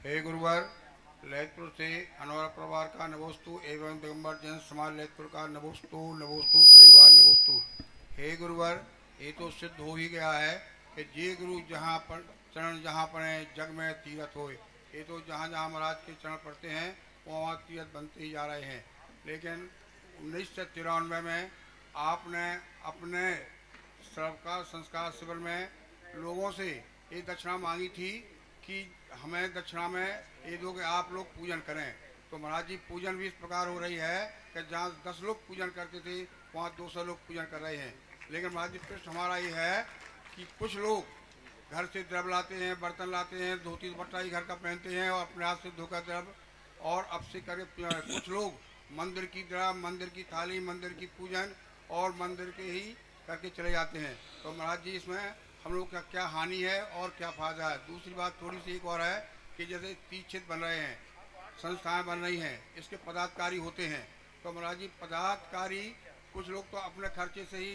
हे गुरुवर, ललितपुर से अनोरा परिवार का नमोस्तु एवं दिगंबर जैन समाज ललितपुर का नमोस्तु नमोस्तु त्रैवार नमोस्तु। हे गुरुवर, ये तो सिद्ध हो ही गया है कि जे गुरु जहाँ पर चरण जहाँ पड़े जग में तीरथ होए। ये तो जहाँ जहाँ महाराज के चरण पड़ते हैं वहाँ तीरथ बनते ही जा रहे हैं। लेकिन 1993 में आपने अपने सरकार संस्कार शिविर में लोगों से ये दक्षिणा मांगी थी कि हमें दक्षिणा में ये दो कि आप लोग पूजन करें। तो महाराज जी पूजन भी इस प्रकार हो रही है कि जहाँ 10 लोग पूजन करते थे वहाँ 200 लोग पूजन कर रहे हैं। लेकिन महाराज जी प्रश्न हमारा ये है कि कुछ लोग घर से द्रव्य लाते हैं, बर्तन लाते हैं, धोती दुपट्टा ही घर का पहनते हैं और अपने हाथ से धोकर द्रव्य और अब से करके कुछ लोग मंदिर की द्रव्य, मंदिर की थाली, मंदिर की पूजन और मंदिर के ही करके चले जाते हैं। तो महाराज जी इसमें हम लोग का क्या हानि है और क्या फायदा है। दूसरी बात थोड़ी सी एक और है कि जैसे तीर्थ बन रहे हैं, संस्थाएं बन रही हैं, इसके पदाधिकारी होते हैं। तो महाराज जी पदाधिकारी कुछ लोग तो अपने खर्चे से ही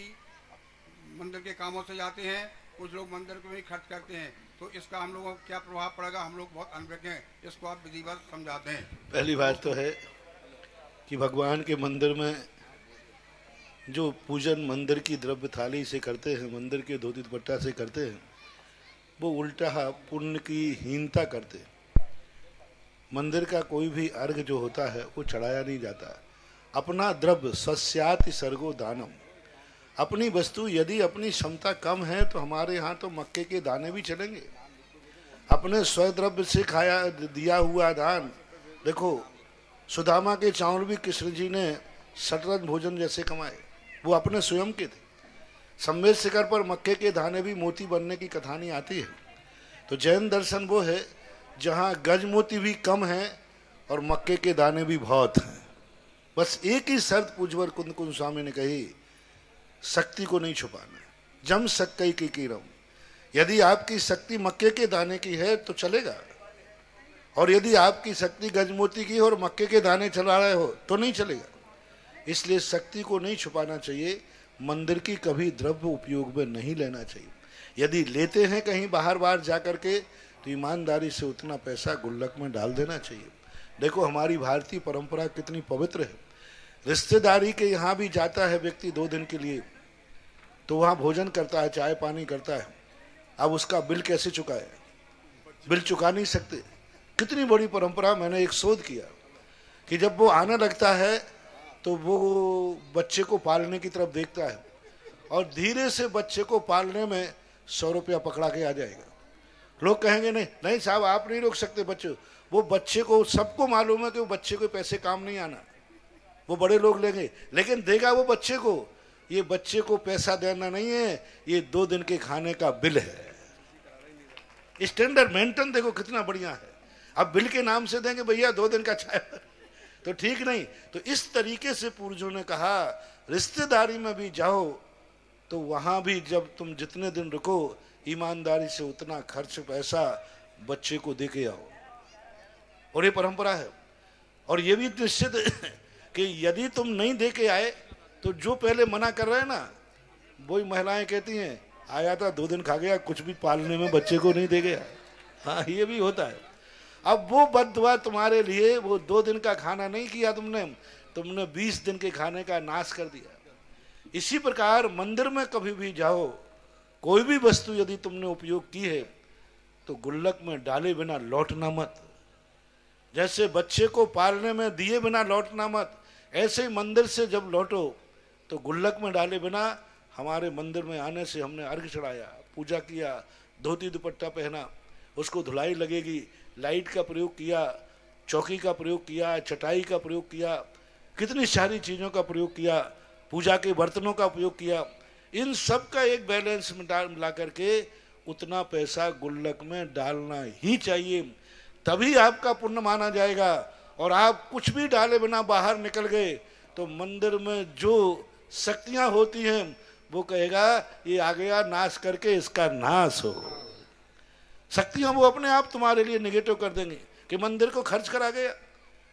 मंदिर के कामों से जाते हैं, कुछ लोग मंदिर को भी खर्च करते हैं। तो इसका हम लोगों को क्या प्रभाव पड़ेगा, हम लोग बहुत अनभिज्ञ हैं, इसको आप विधिवत समझाते हैं। पहली बात तो है कि भगवान के मंदिर में जो पूजन मंदिर की द्रव्य थाली से करते हैं, मंदिर के धोती दुपट्टा से करते हैं, वो उल्टा पुण्य की हीनता करते हैं। मंदिर का कोई भी अर्घ जो होता है वो चढ़ाया नहीं जाता। अपना द्रव्य स्वस्याति सर्गो दानम, अपनी वस्तु यदि अपनी क्षमता कम है तो हमारे यहाँ तो मक्के के दाने भी चलेंगे। अपने स्वद्रव्य से खाया दिया हुआ दान, देखो सुदामा के चावल भी कृष्ण जी ने शतरंज भोजन जैसे कमाए, वो अपने स्वयं के थे। संवेद शिखर पर मक्के के दाने भी मोती बनने की कहानी आती है। तो जैन दर्शन वो है जहाँ गज मोती भी कम है और मक्के के दाने भी बहुत हैं। बस एक ही शर्त पूज्यवर कुंद कुंद स्वामी ने कही, शक्ति को नहीं छुपाना। जम सक्कई की कीरम, यदि आपकी शक्ति मक्के के दाने की है तो चलेगा, और यदि आपकी शक्ति गजमोती की और मक्के के दाने चला रहे हो तो नहीं चलेगा। इसलिए शक्ति को नहीं छुपाना चाहिए। मंदिर की कभी द्रव्य उपयोग में नहीं लेना चाहिए। यदि लेते हैं कहीं बाहर बाहर जा करके तो ईमानदारी से उतना पैसा गुल्लक में डाल देना चाहिए। देखो हमारी भारतीय परंपरा कितनी पवित्र है। रिश्तेदारी के यहाँ भी जाता है व्यक्ति 2 दिन के लिए, तो वहाँ भोजन करता है, चाय पानी करता है। अब उसका बिल कैसे चुकाए? बिल चुका नहीं सकते। कितनी बड़ी परंपरा। मैंने एक शोध किया कि जब वो आने लगता है तो वो बच्चे को पालने की तरफ देखता है और धीरे से बच्चे को पालने में 100 रुपया पकड़ा के आ जाएगा। लोग कहेंगे नहीं नहीं साहब आप नहीं रोक सकते बच्चे। वो बच्चे को सबको मालूम है कि वो बच्चे को पैसे काम नहीं आना, वो बड़े लोग लेंगे, लेकिन देगा वो बच्चे को। ये बच्चे को पैसा देना नहीं है, ये 2 दिन के खाने का बिल है। स्टैंडर्ड मेंटेन देखो कितना बढ़िया है। अब बिल के नाम से देंगे भैया 2 दिन का चाय, तो ठीक नहीं। तो इस तरीके से पूर्वजों ने कहा रिश्तेदारी में भी जाओ तो वहां भी जब तुम जितने दिन रुको ईमानदारी से उतना खर्च पैसा बच्चे को दे के आओ। और ये परंपरा है। और ये भी निश्चित है कि यदि तुम नहीं दे के आए तो जो पहले मना कर रहे हैं ना, वही महिलाएं कहती हैं आया था 2 दिन खा गया, कुछ भी पालने में बच्चे को नहीं दे गया। हाँ ये भी होता है। अब वो बद्दुआ तुम्हारे लिए, वो 2 दिन का खाना नहीं किया तुमने 20 दिन के खाने का नाश कर दिया। इसी प्रकार मंदिर में कभी भी जाओ, कोई भी वस्तु यदि तुमने उपयोग की है तो गुल्लक में डाले बिना लौटना मत। जैसे बच्चे को पालने में दिए बिना लौटना मत, ऐसे ही मंदिर से जब लौटो तो गुल्लक में डाले बिना। हमारे मंदिर में आने से हमने अर्घ चढ़ाया, पूजा किया, धोती दुपट्टा पहना, उसको धुलाई लगेगी, लाइट का प्रयोग किया, चौकी का प्रयोग किया, चटाई का प्रयोग किया, कितनी सारी चीज़ों का प्रयोग किया, पूजा के बर्तनों का उपयोग किया। इन सब का एक बैलेंस मिला करके उतना पैसा गुल्लक में डालना ही चाहिए, तभी आपका पुण्य माना जाएगा। और आप कुछ भी डाले बिना बाहर निकल गए तो मंदिर में जो शक्तियां होती हैं वो कहेगा ये आ गया नाश करके इसका नाश हो। शक्तियां वो अपने आप तुम्हारे लिए निगेटिव कर देंगे कि मंदिर को खर्च करा गया,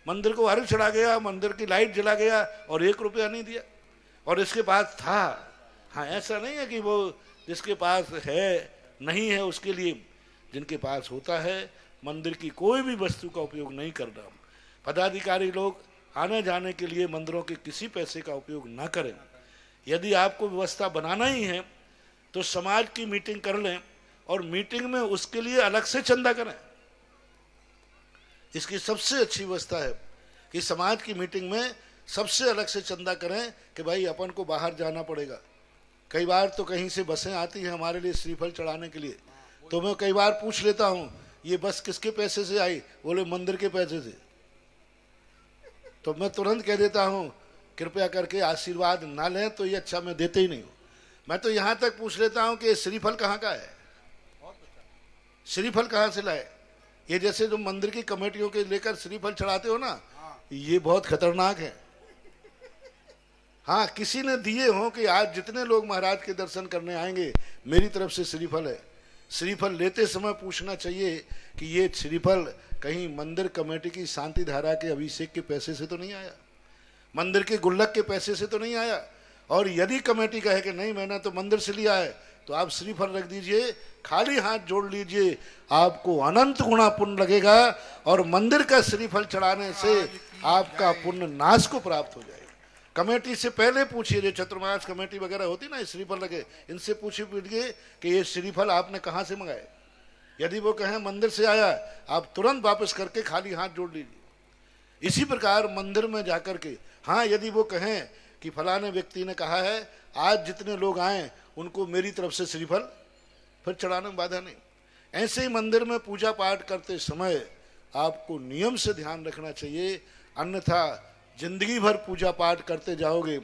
मंदिर को अर्घ चढ़ा गया, मंदिर की लाइट जला गया और 1 रुपया नहीं दिया और इसके पास था। हाँ ऐसा नहीं है कि वो जिसके पास है नहीं है उसके लिए, जिनके पास होता है मंदिर की कोई भी वस्तु का उपयोग नहीं करना। पदाधिकारी लोग आने जाने के लिए मंदिरों के किसी पैसे का उपयोग ना करें। यदि आपको व्यवस्था बनाना ही है तो समाज की मीटिंग कर लें और मीटिंग में उसके लिए अलग से चंदा करें। इसकी सबसे अच्छी व्यवस्था है कि समाज की मीटिंग में सबसे अलग से चंदा करें कि भाई अपन को बाहर जाना पड़ेगा। कई बार तो कहीं से बसें आती हैं हमारे लिए श्रीफल चढ़ाने के लिए, तो मैं कई बार पूछ लेता हूं ये बस किसके पैसे से आई? बोले मंदिर के पैसे से। तो मैं तुरंत कह देता हूं कृपया करके आशीर्वाद ना लें तो ये अच्छा, मैं देते ही नहीं हूं। मैं तो यहां तक पूछ लेता हूं कि श्रीफल कहाँ का है। श्रीफल कहाँ से लाए? ये जैसे जो मंदिर की कमेटियों के लेकर श्रीफल चढ़ाते हो ना, ये बहुत खतरनाक है। हाँ, किसी ने दिए हो कि आज जितने लोग महाराज के दर्शन करने आएंगे मेरी तरफ से श्रीफल है। श्रीफल लेते समय पूछना चाहिए कि ये श्रीफल कहीं मंदिर कमेटी की शांति धारा के अभिषेक के पैसे से तो नहीं आया, मंदिर के गुल्लक के पैसे से तो नहीं आया। और यदि कमेटी कहे कि नहीं मैंने तो मंदिर से लिया है, तो आप श्रीफल रख दीजिए, खाली हाथ जोड़ लीजिए, आपको अनंत गुना पुण्य लगेगा और मंदिर का श्रीफल चढ़ाने से आपका पुण्य नाश को प्राप्त हो जाएगा। कमेटी से पहले पूछिए, जो चतुर्मास कमेटी वगैरह होती ना, श्रीफल लगे, इनसे पूछिए कि ये श्रीफल आपने कहाँ से मंगाए। यदि वो कहें मंदिर से आया, आप तुरंत वापस करके खाली हाथ जोड़ लीजिए। इसी प्रकार मंदिर में जाकर के, हाँ, यदि वो कहें कि फलाने व्यक्ति ने कहा है आज जितने लोग आए उनको मेरी तरफ से श्रीफल, फिर चढ़ाने में बाधा नहीं। ऐसे ही मंदिर में पूजा पाठ करते समय आपको नियम से ध्यान रखना चाहिए, अन्यथा जिंदगी भर पूजा पाठ करते जाओगे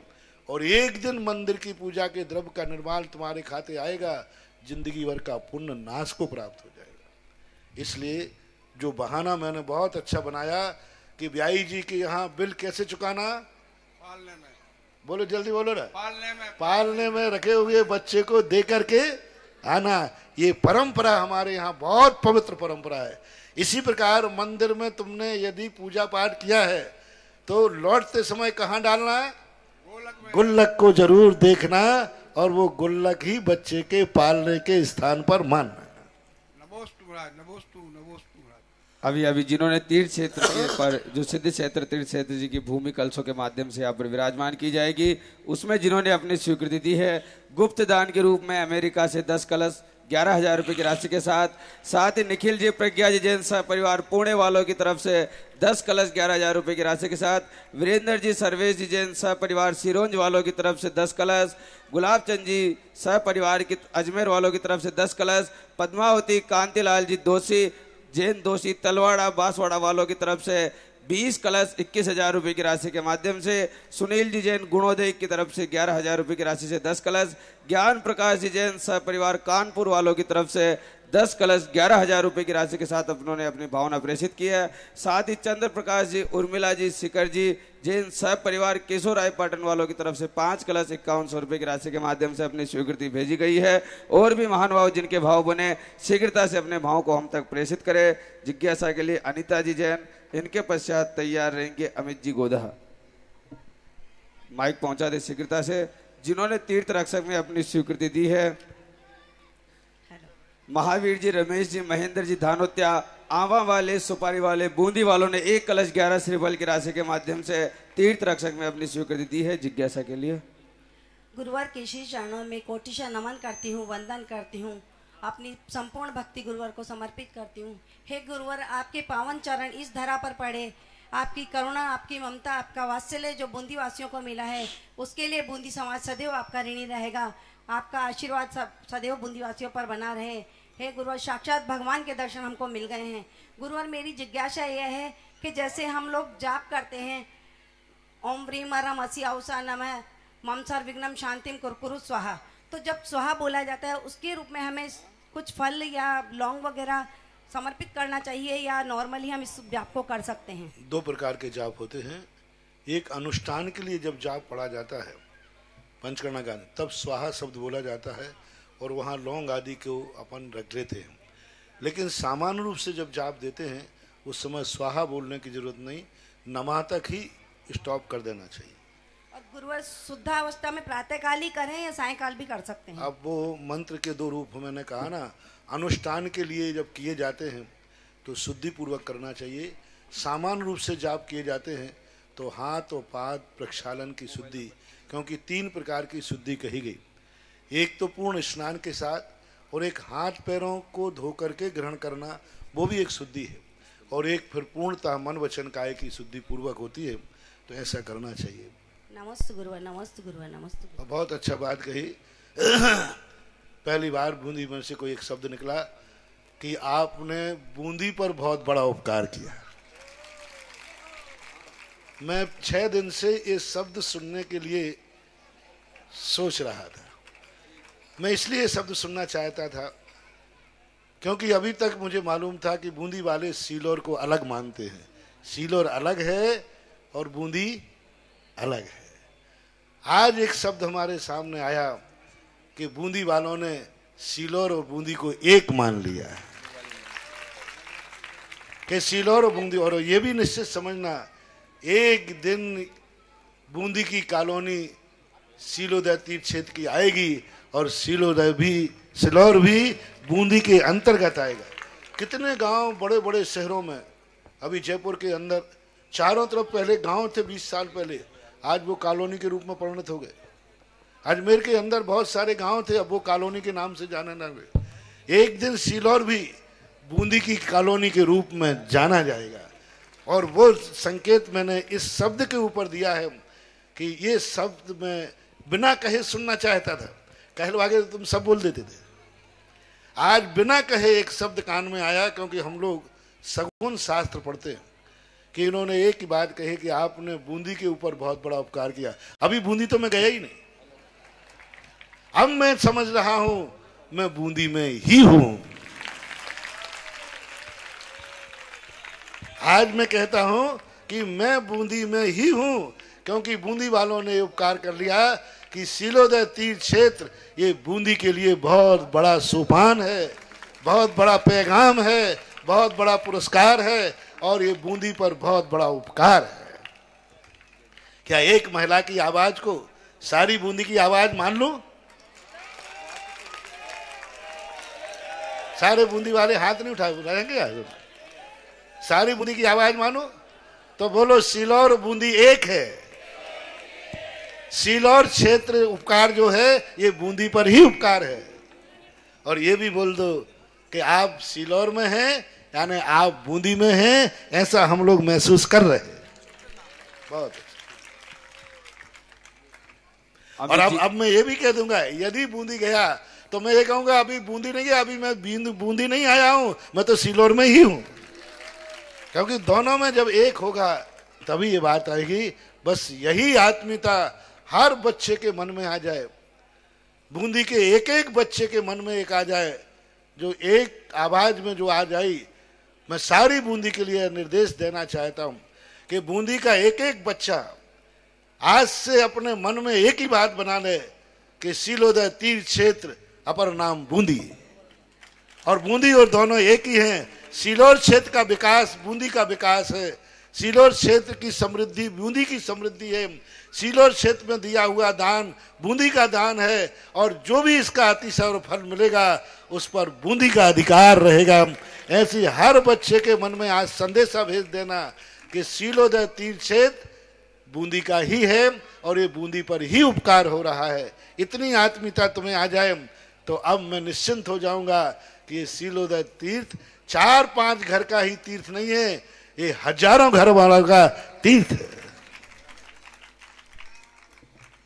और एक दिन मंदिर की पूजा के द्रव्य का निर्माण तुम्हारे खाते आएगा, जिंदगी भर का पुण्य नाश को प्राप्त हो जाएगा। इसलिए जो बहाना मैंने बहुत अच्छा बनाया कि ब्याई जी के यहाँ बिल कैसे चुकाना, पालने में, बोलो जल्दी बोलो ना, पालने में रखे हुए बच्चे को दे करके आना, ये परंपरा हमारे यहाँ बहुत पवित्र परंपरा है। इसी प्रकार मंदिर में तुमने यदि पूजा पाठ किया है तो लौटते समय कहाँ डालना है? गुल्लक को जरूर देखना और वो गुल्लक ही बच्चे के पालने के स्थान पर मानना। अभी जिन्होंने तीर्थ क्षेत्र के पर जो सिद्ध क्षेत्र तीर्थ क्षेत्र जी की भूमि कलशों के माध्यम से यहाँ पर विराजमान की जाएगी, उसमें जिन्होंने अपनी स्वीकृति दी है गुप्त दान के रूप में अमेरिका से 10 कलश 11,000 रुपये की राशि के साथ ही निखिल जी प्रज्ञा जी जैन सह परिवार पुणे वालों की तरफ से 10 कलश 11,000 रुपये की राशि के साथ, वीरेंद्र जी सर्वेश जी जैन सह परिवार सिरोंज वालों की तरफ से 10 कलश, गुलाब चंद जी सह परिवार की अजमेर वालों की तरफ से 10 कलश, पद्मावती कांतिलाल जी दोषी जैन दोषी तलवाड़ा बांसवाड़ा वालों की तरफ से 20 कलश 21,000 रुपये की राशि के माध्यम से, सुनील जी जैन गुणोदय की तरफ से 11,000 रुपये की राशि से 10 कलश, ज्ञान प्रकाश जी जैन सह परिवार कानपुर वालों की तरफ से 10 कलश 11,000 रुपये की राशि के साथ उन्होंने अपनी भावना प्रेषित की है। साथ ही चंद्र प्रकाश जी, उर्मिला जी, शिखर जी जैन सह परिवार केशव राय पाटन वालों की तरफ से 5 कलश 5100 रुपये की राशि के माध्यम से अपनी स्वीकृति भेजी गई है। और भी महान भाव जिनके भाव बने शीघ्रता से अपने भाव को हम तक प्रेषित करें। जिज्ञासा के लिए अनिता जी जैन, इनके पश्चात तैयार रहेंगे अमित जी गोधा। माइक पहुंचा दे शीघ्रता से। जिन्होंने तीर्थ रक्षक में अपनी स्वीकृति दी है महावीर जी, रमेश जी, महेंद्र जी धानोत्या, आवा वाले, सुपारी वाले, बूंदी वालों ने 1 कलश 11 श्रीफल की राशि के माध्यम से तीर्थ रक्षक में अपनी स्वीकृति दी है। जिज्ञासा के लिए गुरुवार के श्री चरणों में कोटिशा नमन करती हूँ, वंदन करती हूँ, अपनी संपूर्ण भक्ति गुरुवार को समर्पित करती हूँ। हे गुरुवार, आपके पावन चरण इस धरा पर पड़े, आपकी करुणा, आपकी ममता, आपका वात्सल्य जो बूंदी वासियों को मिला है उसके लिए बूंदी समाज सदैव आपका ऋणी रहेगा। आपका आशीर्वाद सदैव बूंदी वासियों पर बना रहे। हे गुरुवार, साक्षात भगवान के दर्शन हमको मिल गए हैं। गुरुवार, मेरी जिज्ञासा यह है कि जैसे हम लोग जाप करते हैं ओम व्रीम अरम असी औसा नमः मम सर्वविघ्नं शांतिम कुरकुरु स्वाहा, तो जब स्वाहा बोला जाता है उसके रूप में हमें कुछ फल या लौंग वगैरह समर्पित करना चाहिए या नॉर्मली हम इस जाप को कर सकते हैं? 2 प्रकार के जाप होते हैं। एक अनुष्ठान के लिए जब जाप पढ़ा जाता है पंचकर्णा गान, तब स्वाहा शब्द बोला जाता है और वहाँ लौंग आदि को अपन रख लेते हैं। लेकिन सामान्य रूप से जब जाप देते हैं उस समय स्वाहा बोलने की जरूरत नहीं, नमा तक ही स्टॉप कर देना चाहिए। और गुरुवार शुद्धावस्था में प्रातःकाल ही करें या सायंकाल भी कर सकते हैं? अब वो मंत्र के 2 रूप मैंने कहा ना, अनुष्ठान के लिए जब किए जाते हैं तो शुद्धि पूर्वक करना चाहिए। सामान्य रूप से जाप किए जाते हैं तो हाथ और पाद प्रक्षालन की शुद्धि, क्योंकि 3 प्रकार की शुद्धि कही गई। एक तो पूर्ण स्नान के साथ, और एक हाथ पैरों को धो करके ग्रहण करना, वो भी एक शुद्धि है, और एक फिर पूर्णतः मन वचन काय की शुद्धि पूर्वक होती है। तो ऐसा करना चाहिए। नमस्ते गुरुवार, नमस्ते गुरुवार, नमस्ते गुरुवार। बहुत अच्छा बात कही। पहली बार बूंदी में से कोई एक शब्द निकला कि आपने बूंदी पर बहुत बड़ा उपकार किया। मैं 6 दिन से ये शब्द सुनने के लिए सोच रहा था। मैं इसलिए शब्द सुनना चाहता था क्योंकि अभी तक मुझे मालूम था कि बूंदी वाले सीलोर को अलग मानते हैं। सीलोर अलग है और बूंदी अलग है। आज एक शब्द हमारे सामने आया कि बूंदी वालों ने सीलोर और बूंदी को एक मान लिया है कि सीलोर और बूंदी। और ये भी निश्चित समझना, एक दिन बूंदी की कॉलोनी सीलोदय तीर्थ क्षेत्र की आएगी और सीलोर भी बूंदी के अंतर्गत आएगा। कितने गांव बड़े बड़े शहरों में, अभी जयपुर के अंदर चारों तरफ पहले गांव थे 20 साल पहले, आज वो कॉलोनी के रूप में परिणत हो गए। अजमेर के अंदर बहुत सारे गांव थे, अब वो कॉलोनी के नाम से जाने ना हुए। एक दिन सीलोर भी बूंदी की कॉलोनी के रूप में जाना जाएगा। और वो संकेत मैंने इस शब्द के ऊपर दिया है कि ये शब्द मैं बिना कहे सुनना चाहता था। कहलवागे तो तुम सब बोल देते थे, आज बिना कहे एक शब्द कान में आया, क्योंकि हम लोग सगुन शास्त्र पढ़ते हैं कि इन्होंने एक ही बात कही कि आपने बूंदी के ऊपर बहुत बड़ा उपकार किया। अभी बूंदी तो मैं गया ही नहीं, अब मैं समझ रहा हूं मैं बूंदी में ही हूं। आज मैं कहता हूं कि मैं बूंदी में ही हूं, क्योंकि बूंदी वालों ने उपकार कर लिया कि सीलोदय तीर्थ क्षेत्र ये बूंदी के लिए बहुत बड़ा सोपान है, बहुत बड़ा पैगाम है, बहुत बड़ा पुरस्कार है और ये बूंदी पर बहुत बड़ा उपकार है। क्या एक महिला की आवाज को सारी बूंदी की आवाज मान लूं? सारे बूंदी वाले हाथ नहीं उठाएंगे? सारी बूंदी की आवाज मानो तो बोलो सीलोर बूंदी एक है। सीलोर क्षेत्र उपकार जो है ये बूंदी पर ही उपकार है। और ये भी बोल दो कि आप सीलोर में हैं, यानी आप बूंदी में हैं, ऐसा हम लोग महसूस कर रहे हैं। बहुत अच्छा। और अब मैं ये भी कह दूंगा, यदि बूंदी गया तो मैं ये कहूंगा अभी बूंदी नहीं गया, अभी मैं बूंदी नहीं आया हूं, मैं तो सीलोर में ही हूं। क्योंकि दोनों में जब एक होगा तभी ये बात आएगी। बस यही आत्मीयता हर बच्चे के मन में आ जाए, बूंदी के एक एक बच्चे के मन में एक आ जाए, जो एक आवाज में जो आ जाई। मैं सारी बूंदी के लिए निर्देश देना चाहता हूं कि बूंदी का एक एक बच्चा आज से अपने मन में एक ही बात बना ले कि सीलोदय तीर्थ क्षेत्र अपर नाम बूंदी, और बूंदी और दोनों एक ही हैं। सीलोर क्षेत्र का विकास बूंदी का विकास है, सीलोर क्षेत्र की समृद्धि बूंदी की समृद्धि है, सीलोर क्षेत्र में दिया हुआ दान बूंदी का दान है, और जो भी इसका अतिशय और फल मिलेगा उस पर बूंदी का अधिकार रहेगा। ऐसी हर बच्चे के मन में आज संदेशा भेज देना कि सीलोदय तीर्थ क्षेत्र बूंदी का ही है और ये बूंदी पर ही उपकार हो रहा है। इतनी आत्मीयता तुम्हें आ जाए तो अब मैं निश्चिंत हो जाऊंगा कि ये सीलोदय तीर्थ 4-5 घर का ही तीर्थ नहीं है, ये हजारों घर वालों का तीर्थ है।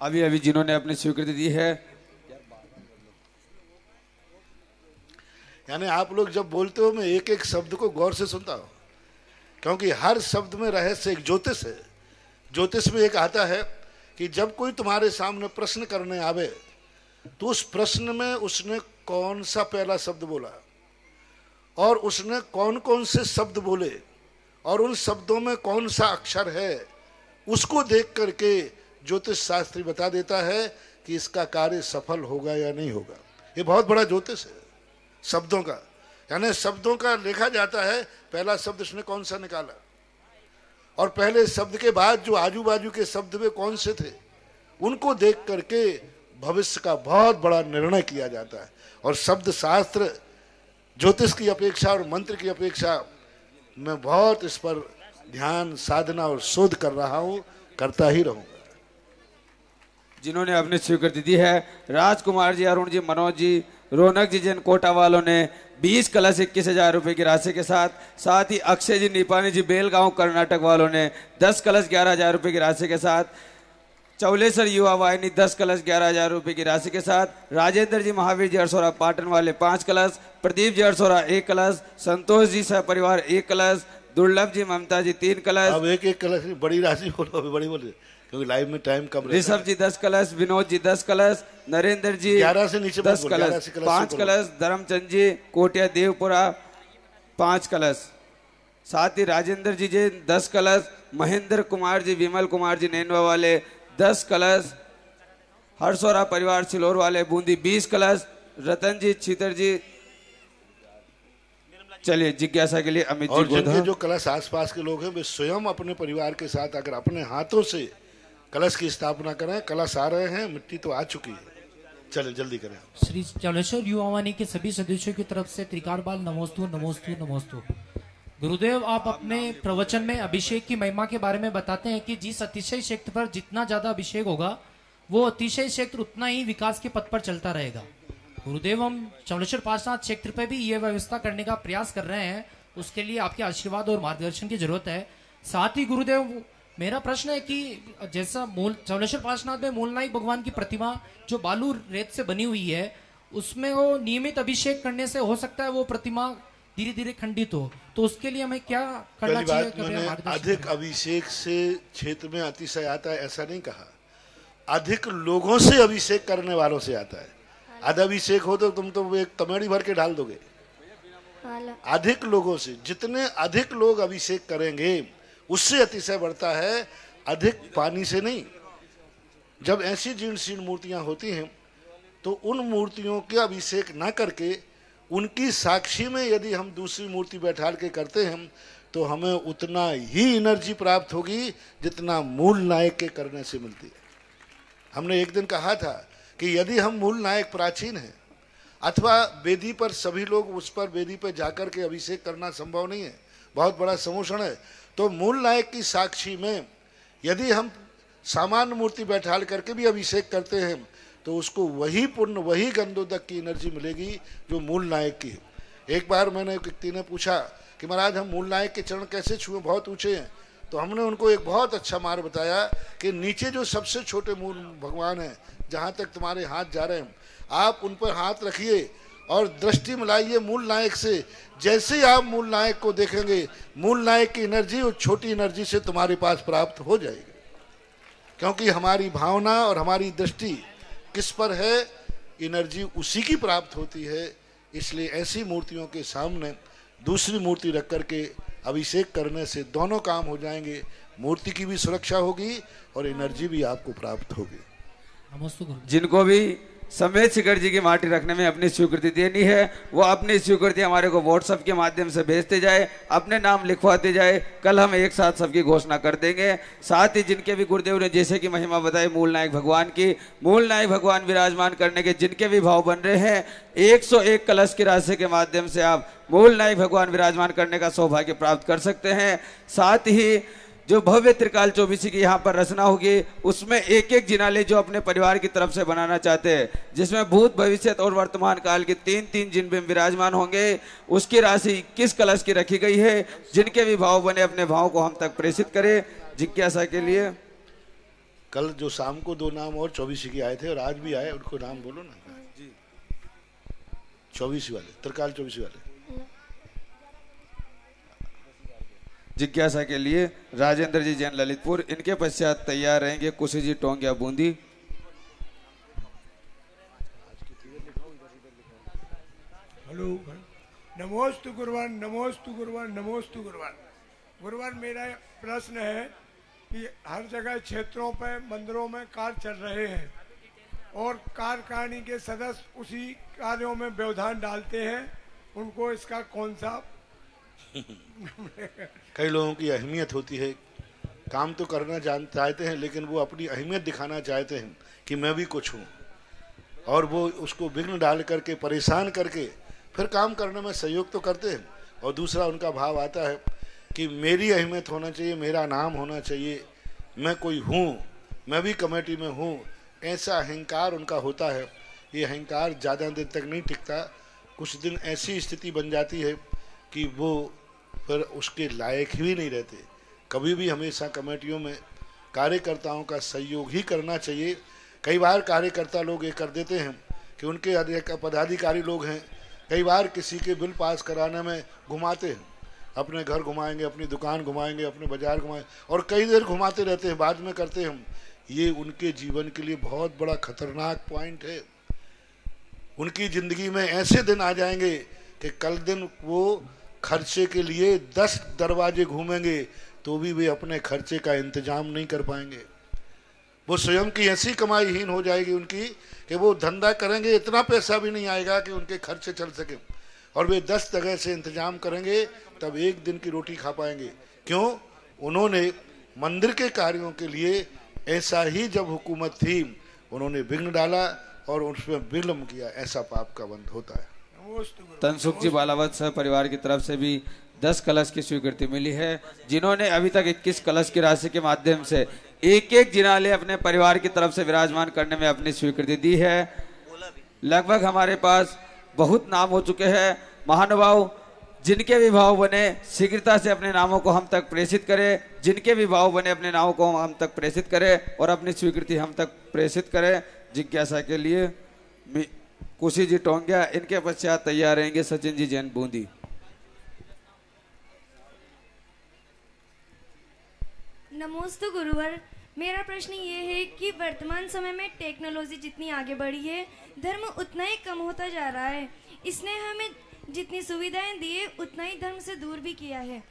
अभी अभी जिन्होंने अपनी स्वीकृति दी है, यानी आप लोग जब बोलते हो मैं एक एक शब्द को गौर से सुनता हूं, क्योंकि हर शब्द में रहस्य एक ज्योतिष है। ज्योतिष में एक आता है कि जब कोई तुम्हारे सामने प्रश्न करने आवे तो उस प्रश्न में उसने कौन सा पहला शब्द बोला और उसने कौन कौन से शब्द बोले और उन शब्दों में कौन सा अक्षर है, उसको देख करके ज्योतिष शास्त्री बता देता है कि इसका कार्य सफल होगा या नहीं होगा। ये बहुत बड़ा ज्योतिष है शब्दों का, यानी शब्दों का लिखा जाता है पहला शब्द उसने कौन सा निकाला और पहले शब्द के बाद जो आजू बाजू के शब्द वे कौन से थे, उनको देख करके भविष्य का बहुत बड़ा निर्णय किया जाता है। और शब्द शास्त्र ज्योतिष की अपेक्षा और मंत्र की अपेक्षा मैं बहुत इस पर ध्यान साधना और शोध कर रहा हूं, करता ही रहूंगा। जिन्होंने अपनी स्वीकृति दी है, राजकुमार जी, अरुण जी, मनोज जी, रौनक जी, जिन कोटा वालों ने 20 कलश 21,000 रुपए की राशि के साथ ही अक्षय जी, निपानी जी, बेलगांव कर्नाटक वालों ने 10 कलश 11,000 रुपए की राशि के साथ, चौलेश्वर युवा वाहिनी 10 कलश 11,000 रुपए की राशि के साथ, राजेंद्र जी, महावीर जी अरसोरा पाटन वाले 5 कलश, प्रदीप जी अरसोरा 1 कलश, संतोष जी सह परिवार 1 कलश, दुर्लभ जी, ममता जी 3 कलश। अब एक एक कलश बड़ी राशि बोलो, अभी बड़ी बोलो, क्योंकि लाइव में टाइम कम रहता ऋषभ जी 10 कलश, विनोद जी 10 कलश, नरेंद्र जी 11 से नीचे 10 कलश, 5 कलश, धर्मचंद जी कोटिया देवपुरा 5 कलश, साथ ही राजेंद्र जी 10 कलश, महेंद्र कुमार जी, विमल कुमार जी नैनवा वाले 10 कलश, हर्षोरा परिवार सिलोर वाले बूंदी 20 कलश, रतन जी छीतर जी। चलिए जिज्ञासा के लिए अमित जी और जिनके गोधा। जो कलश आसपास के लोग हैं वे स्वयं अपने परिवार के साथ अगर अपने हाथों से कलश की स्थापना करें। कलश आ रहे हैं, मिट्टी तो आ चुकी है, चलें जल्दी करें। श्री चौलेश्वर युवा वाहिनी के सभी सदस्यों की तरफ से त्रिकार बाल नमोस्तु नमोस्तु नमोस्तु। गुरुदेव, आप अपने प्रवचन में अभिषेक की महिमा के बारे में बताते हैं कि जिस अतिशय क्षेत्र पर जितना ज्यादा अभिषेक होगा वो अतिशय क्षेत्र उतना ही विकास के पथ पर चलता रहेगा। गुरुदेव, हम चौलेश्वर पार्श्वनाथ क्षेत्र पर भी ये व्यवस्था करने का प्रयास कर रहे हैं, उसके लिए आपके आशीर्वाद और मार्गदर्शन की जरूरत है। साथ ही गुरुदेव, मेरा प्रश्न है कि जैसा मूल चौलेश्वर पार्श्वनाथ में मूलनायक भगवान की प्रतिमा जो बालू रेत से बनी हुई है, उसमें वो नियमित अभिषेक करने से हो सकता है वो प्रतिमा धीरे धीरे खंडित हो, तो उसके लिए हमें क्या करना चाहिए? मैंने अधिक अभिषेक से क्षेत्र में अतिशय आता है ऐसा नहीं कहा, अधिक लोगों से अभिषेक करने वालों से आता है। आधा अभिषेक हो तो तुम तो एक तमेड़ी भर के डाल दोगे। अधिक लोगों से, जितने अधिक लोग अभिषेक करेंगे उससे अतिशय बढ़ता है, अधिक पानी से नहीं। जब ऐसी जीर्ण शीर्ण मूर्तियां होती हैं तो उन मूर्तियों के अभिषेक ना करके उनकी साक्षी में यदि हम दूसरी मूर्ति बैठाल के करते हैं तो हमें उतना ही एनर्जी प्राप्त होगी जितना मूल नायक के करने से मिलती है। हमने एक दिन कहा था कि यदि हम मूल नायक प्राचीन हैं अथवा वेदी पर सभी लोग उस पर वेदी पर जाकर के अभिषेक करना संभव नहीं है, बहुत बड़ा समोषण है, तो मूल नायक की साक्षी में यदि हम सामान्य मूर्ति बैठाल करके भी अभिषेक करते हैं तो उसको वही पुण्य, वही गंधोदक की एनर्जी मिलेगी जो मूल नायक की है। एक बार मैंने एक व्यक्ति ने पूछा कि महाराज हम मूल नायक के चरण कैसे छुए, बहुत ऊंचे हैं। तो हमने उनको एक बहुत अच्छा मार्ग बताया कि नीचे जो सबसे छोटे मूल भगवान हैं, जहाँ तक तुम्हारे हाथ जा रहे हैं, आप उन पर हाथ रखिए और दृष्टि मिलाइए मूल नायक से। जैसे ही आप मूल नायक को देखेंगे, मूल नायक की एनर्जी उस छोटी एनर्जी से तुम्हारे पास प्राप्त हो जाएगी, क्योंकि हमारी भावना और हमारी दृष्टि किस पर है, एनर्जी उसी की प्राप्त होती है। इसलिए ऐसी मूर्तियों के सामने दूसरी मूर्ति रख करके अभिषेक करने से दोनों काम हो जाएंगे, मूर्ति की भी सुरक्षा होगी और एनर्जी भी आपको प्राप्त होगी। जिनको भी समेत शिखर जी की माटी रखने में अपनी स्वीकृति देनी है वो अपनी स्वीकृति हमारे को व्हाट्सएप के माध्यम से भेजते जाए, अपने नाम लिखवाते जाए। कल हम एक साथ सबकी घोषणा कर देंगे। साथ ही जिनके भी गुरुदेव ने जैसे कि महिमा बताई मूल नायक भगवान की, मूल नायक भगवान विराजमान करने के जिनके भी भाव बन रहे हैं, 101 कलश की राशि के माध्यम से आप मूल नायक भगवान विराजमान करने का सौभाग्य प्राप्त कर सकते हैं। साथ ही जो भव्य त्रिकाल चौबीसी की यहाँ पर रचना होगी उसमें एक एक जिनाले जो अपने परिवार की तरफ से बनाना चाहते हैं, जिसमें भूत भविष्य और वर्तमान काल के 3-3 जिन बिंब विराजमान होंगे, उसकी राशि 21 कलश की रखी गई है। जिनके भी भाव बने अपने भाव को हम तक प्रेषित करें जिज्ञासा के लिए। कल जो शाम को 2 नाम और 24 के आए थे और आज भी आए, उनको नाम बोलो ना जी। 24 वाले, त्रिकाल 24 वाले जिज्ञासा के लिए राजेंद्र जी जैन ललितपुर, इनके पश्चात तैयार रहेंगे कुशी जी टोंगिया बूंदी। हेलो, नमोस्तु गुरुवान, नमोस्तु गुरुवान, नमोस्तु गुरुवान। गुरुवान, मेरा प्रश्न है कि हर जगह क्षेत्रों पर मंदिरों में कार्य चल रहे हैं और कार्यकारिणी के सदस्य उसी कार्यों में व्यवधान डालते हैं, उनको इसका कौन सा कई लोगों की अहमियत होती है, काम तो करना चाहते हैं लेकिन वो अपनी अहमियत दिखाना चाहते हैं कि मैं भी कुछ हूँ, और वो उसको विघ्न डाल करके परेशान करके फिर काम करने में सहयोग तो करते हैं। और दूसरा उनका भाव आता है कि मेरी अहमियत होना चाहिए, मेरा नाम होना चाहिए, मैं कोई हूँ, मैं भी कमेटी में हूँ, ऐसा अहंकार उनका होता है। ये अहंकार ज़्यादा देर तक नहीं टिकता, कुछ दिन ऐसी स्थिति बन जाती है कि वो फिर उसके लायक ही नहीं रहते। कभी भी हमेशा कमेटियों में कार्यकर्ताओं का सहयोग ही करना चाहिए। कई बार कार्यकर्ता लोग ये कर देते हैं कि उनके पदाधिकारी लोग हैं, कई बार किसी के बिल पास कराने में घुमाते हैं, अपने घर घुमाएंगे, अपनी दुकान घुमाएंगे, अपने बाजार घुमाएंगे और कई देर घुमाते रहते हैं, बाद में करते हैं हम। ये उनके जीवन के लिए बहुत बड़ा खतरनाक पॉइंट है। उनकी जिंदगी में ऐसे दिन आ जाएंगे कि कल दिन वो खर्चे के लिए 10 दरवाजे घूमेंगे तो भी वे अपने खर्चे का इंतजाम नहीं कर पाएंगे। वो स्वयं की ऐसी कमाईहीन हो जाएगी उनकी कि वो धंधा करेंगे, इतना पैसा भी नहीं आएगा कि उनके खर्चे चल सके, और वे 10 जगह से इंतजाम करेंगे तब एक दिन की रोटी खा पाएंगे। क्यों? उन्होंने मंदिर के कार्यों के लिए ऐसा ही जब हुकूमत थी उन्होंने विघ्न डाला और उसमें विलम्ब किया, ऐसा पाप का बंध होता है। तनसुख जी बालावत सह परिवार की तरफ से भी 10 कलश की स्वीकृति मिली है, जिन्होंने अभी तक 21 कलश की राशि के माध्यम से एक एक जिनाले अपने परिवार की तरफ से विराजमान करने में अपनी स्वीकृति दी है। लगभग हमारे पास बहुत नाम हो चुके हैं। महानुभाव जिनके भी भाव बने शीघ्रता से अपने नामों को हम तक प्रेषित करें, जिनके भी भाव बने अपने नामों को हम तक प्रेषित करें और अपनी स्वीकृति हम तक प्रेषित करें। जिज्ञासा के लिए कुशी जी टोंगिया, इनके पश्चात तैयार रहेंगे सचिन जी जैन बूंदी। नमोस्तु गुरुवर, मेरा प्रश्न ये है कि वर्तमान समय में टेक्नोलॉजी जितनी आगे बढ़ी है, धर्म उतना ही कम होता जा रहा है। इसने हमें जितनी सुविधाएं दी है उतना ही धर्म से दूर भी किया है।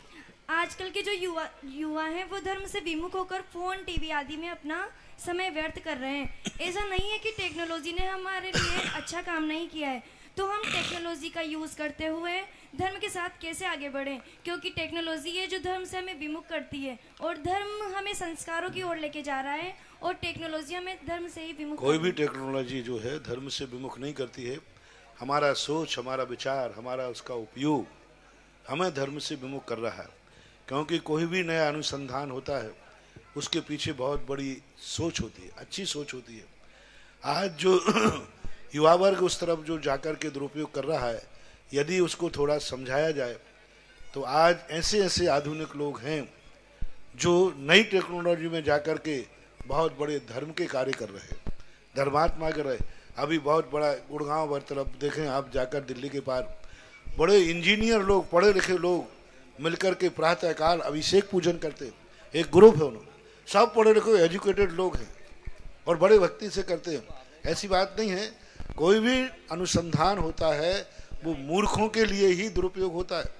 आजकल के जो युवा हैं वो धर्म से विमुख होकर फोन, टीवी आदि में अपना समय व्यर्थ कर रहे हैं। ऐसा नहीं है कि टेक्नोलॉजी ने हमारे लिए अच्छा काम नहीं किया है, तो हम टेक्नोलॉजी का यूज़ करते हुए धर्म के साथ कैसे आगे बढ़ें, क्योंकि टेक्नोलॉजी है जो धर्म से हमें विमुख करती है और धर्म हमें संस्कारों की ओर लेके जा रहा है और टेक्नोलॉजी हमें धर्म से ही विमुख। कोई भी टेक्नोलॉजी जो है धर्म से विमुख नहीं करती है। हमारा सोच, हमारा विचार, हमारा उसका उपयोग हमें धर्म से विमुख कर रहा है, क्योंकि कोई भी नया अनुसंधान होता है उसके पीछे बहुत बड़ी सोच होती है, अच्छी सोच होती है। आज जो युवा वर्ग उस तरफ जो जाकर के दुरुपयोग कर रहा है, यदि उसको थोड़ा समझाया जाए तो आज ऐसे ऐसे आधुनिक लोग हैं जो नई टेक्नोलॉजी में जाकर के बहुत बड़े धर्म के कार्य कर रहे हैं, धर्मात्मा कर रहे हैं। अभी बहुत बड़ा गुड़गांव वर तरफ देखें आप जाकर, दिल्ली के पार बड़े इंजीनियर लोग, पढ़े लिखे लोग मिलकर के प्रातःकाल अभिषेक पूजन करते हैं। एक ग्रुप है, उन्होंने सब पढ़े लिखे एजुकेटेड लोग हैं और बड़े भक्ति से करते हैं। ऐसी बात नहीं है, कोई भी अनुसंधान होता है वो मूर्खों के लिए ही दुरुपयोग होता है।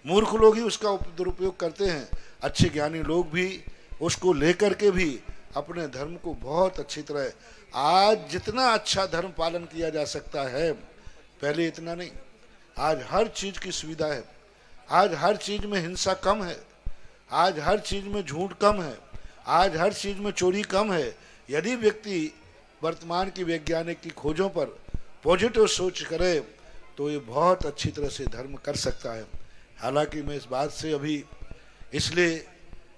मूर्ख लोग ही उसका दुरुपयोग करते हैं। अच्छे ज्ञानी लोग भी उसको लेकर के भी अपने धर्म को बहुत अच्छी तरह, आज जितना अच्छा धर्म पालन किया जा सकता है पहले इतना नहीं। आज हर चीज की सुविधा है, आज हर चीज में हिंसा कम है, आज हर चीज में झूठ कम है, आज हर चीज में चोरी कम है। यदि व्यक्ति वर्तमान की वैज्ञानिक की खोजों पर पॉजिटिव सोच करे तो ये बहुत अच्छी तरह से धर्म कर सकता है। हालांकि मैं इस बात से अभी इसलिए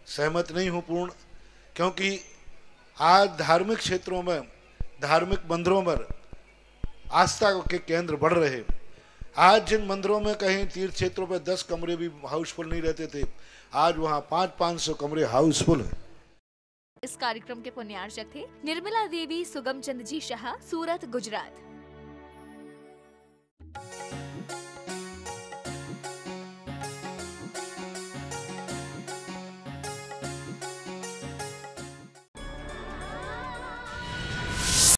सहमत नहीं हूँ पूर्ण, क्योंकि आज धार्मिक क्षेत्रों में, धार्मिक मंदिरों पर आस्था के केंद्र बढ़ रहे हैं। आज जिन मंदिरों में कहीं तीर्थ क्षेत्रों पर 10 कमरे भी हाउसफुल नहीं रहते थे, आज वहाँ 500-500 कमरे हाउसफुल हैं। इस कार्यक्रम के पुण्यार्चक थे निर्मला देवी सुगम चंद जी शाह, सूरत, गुजरात।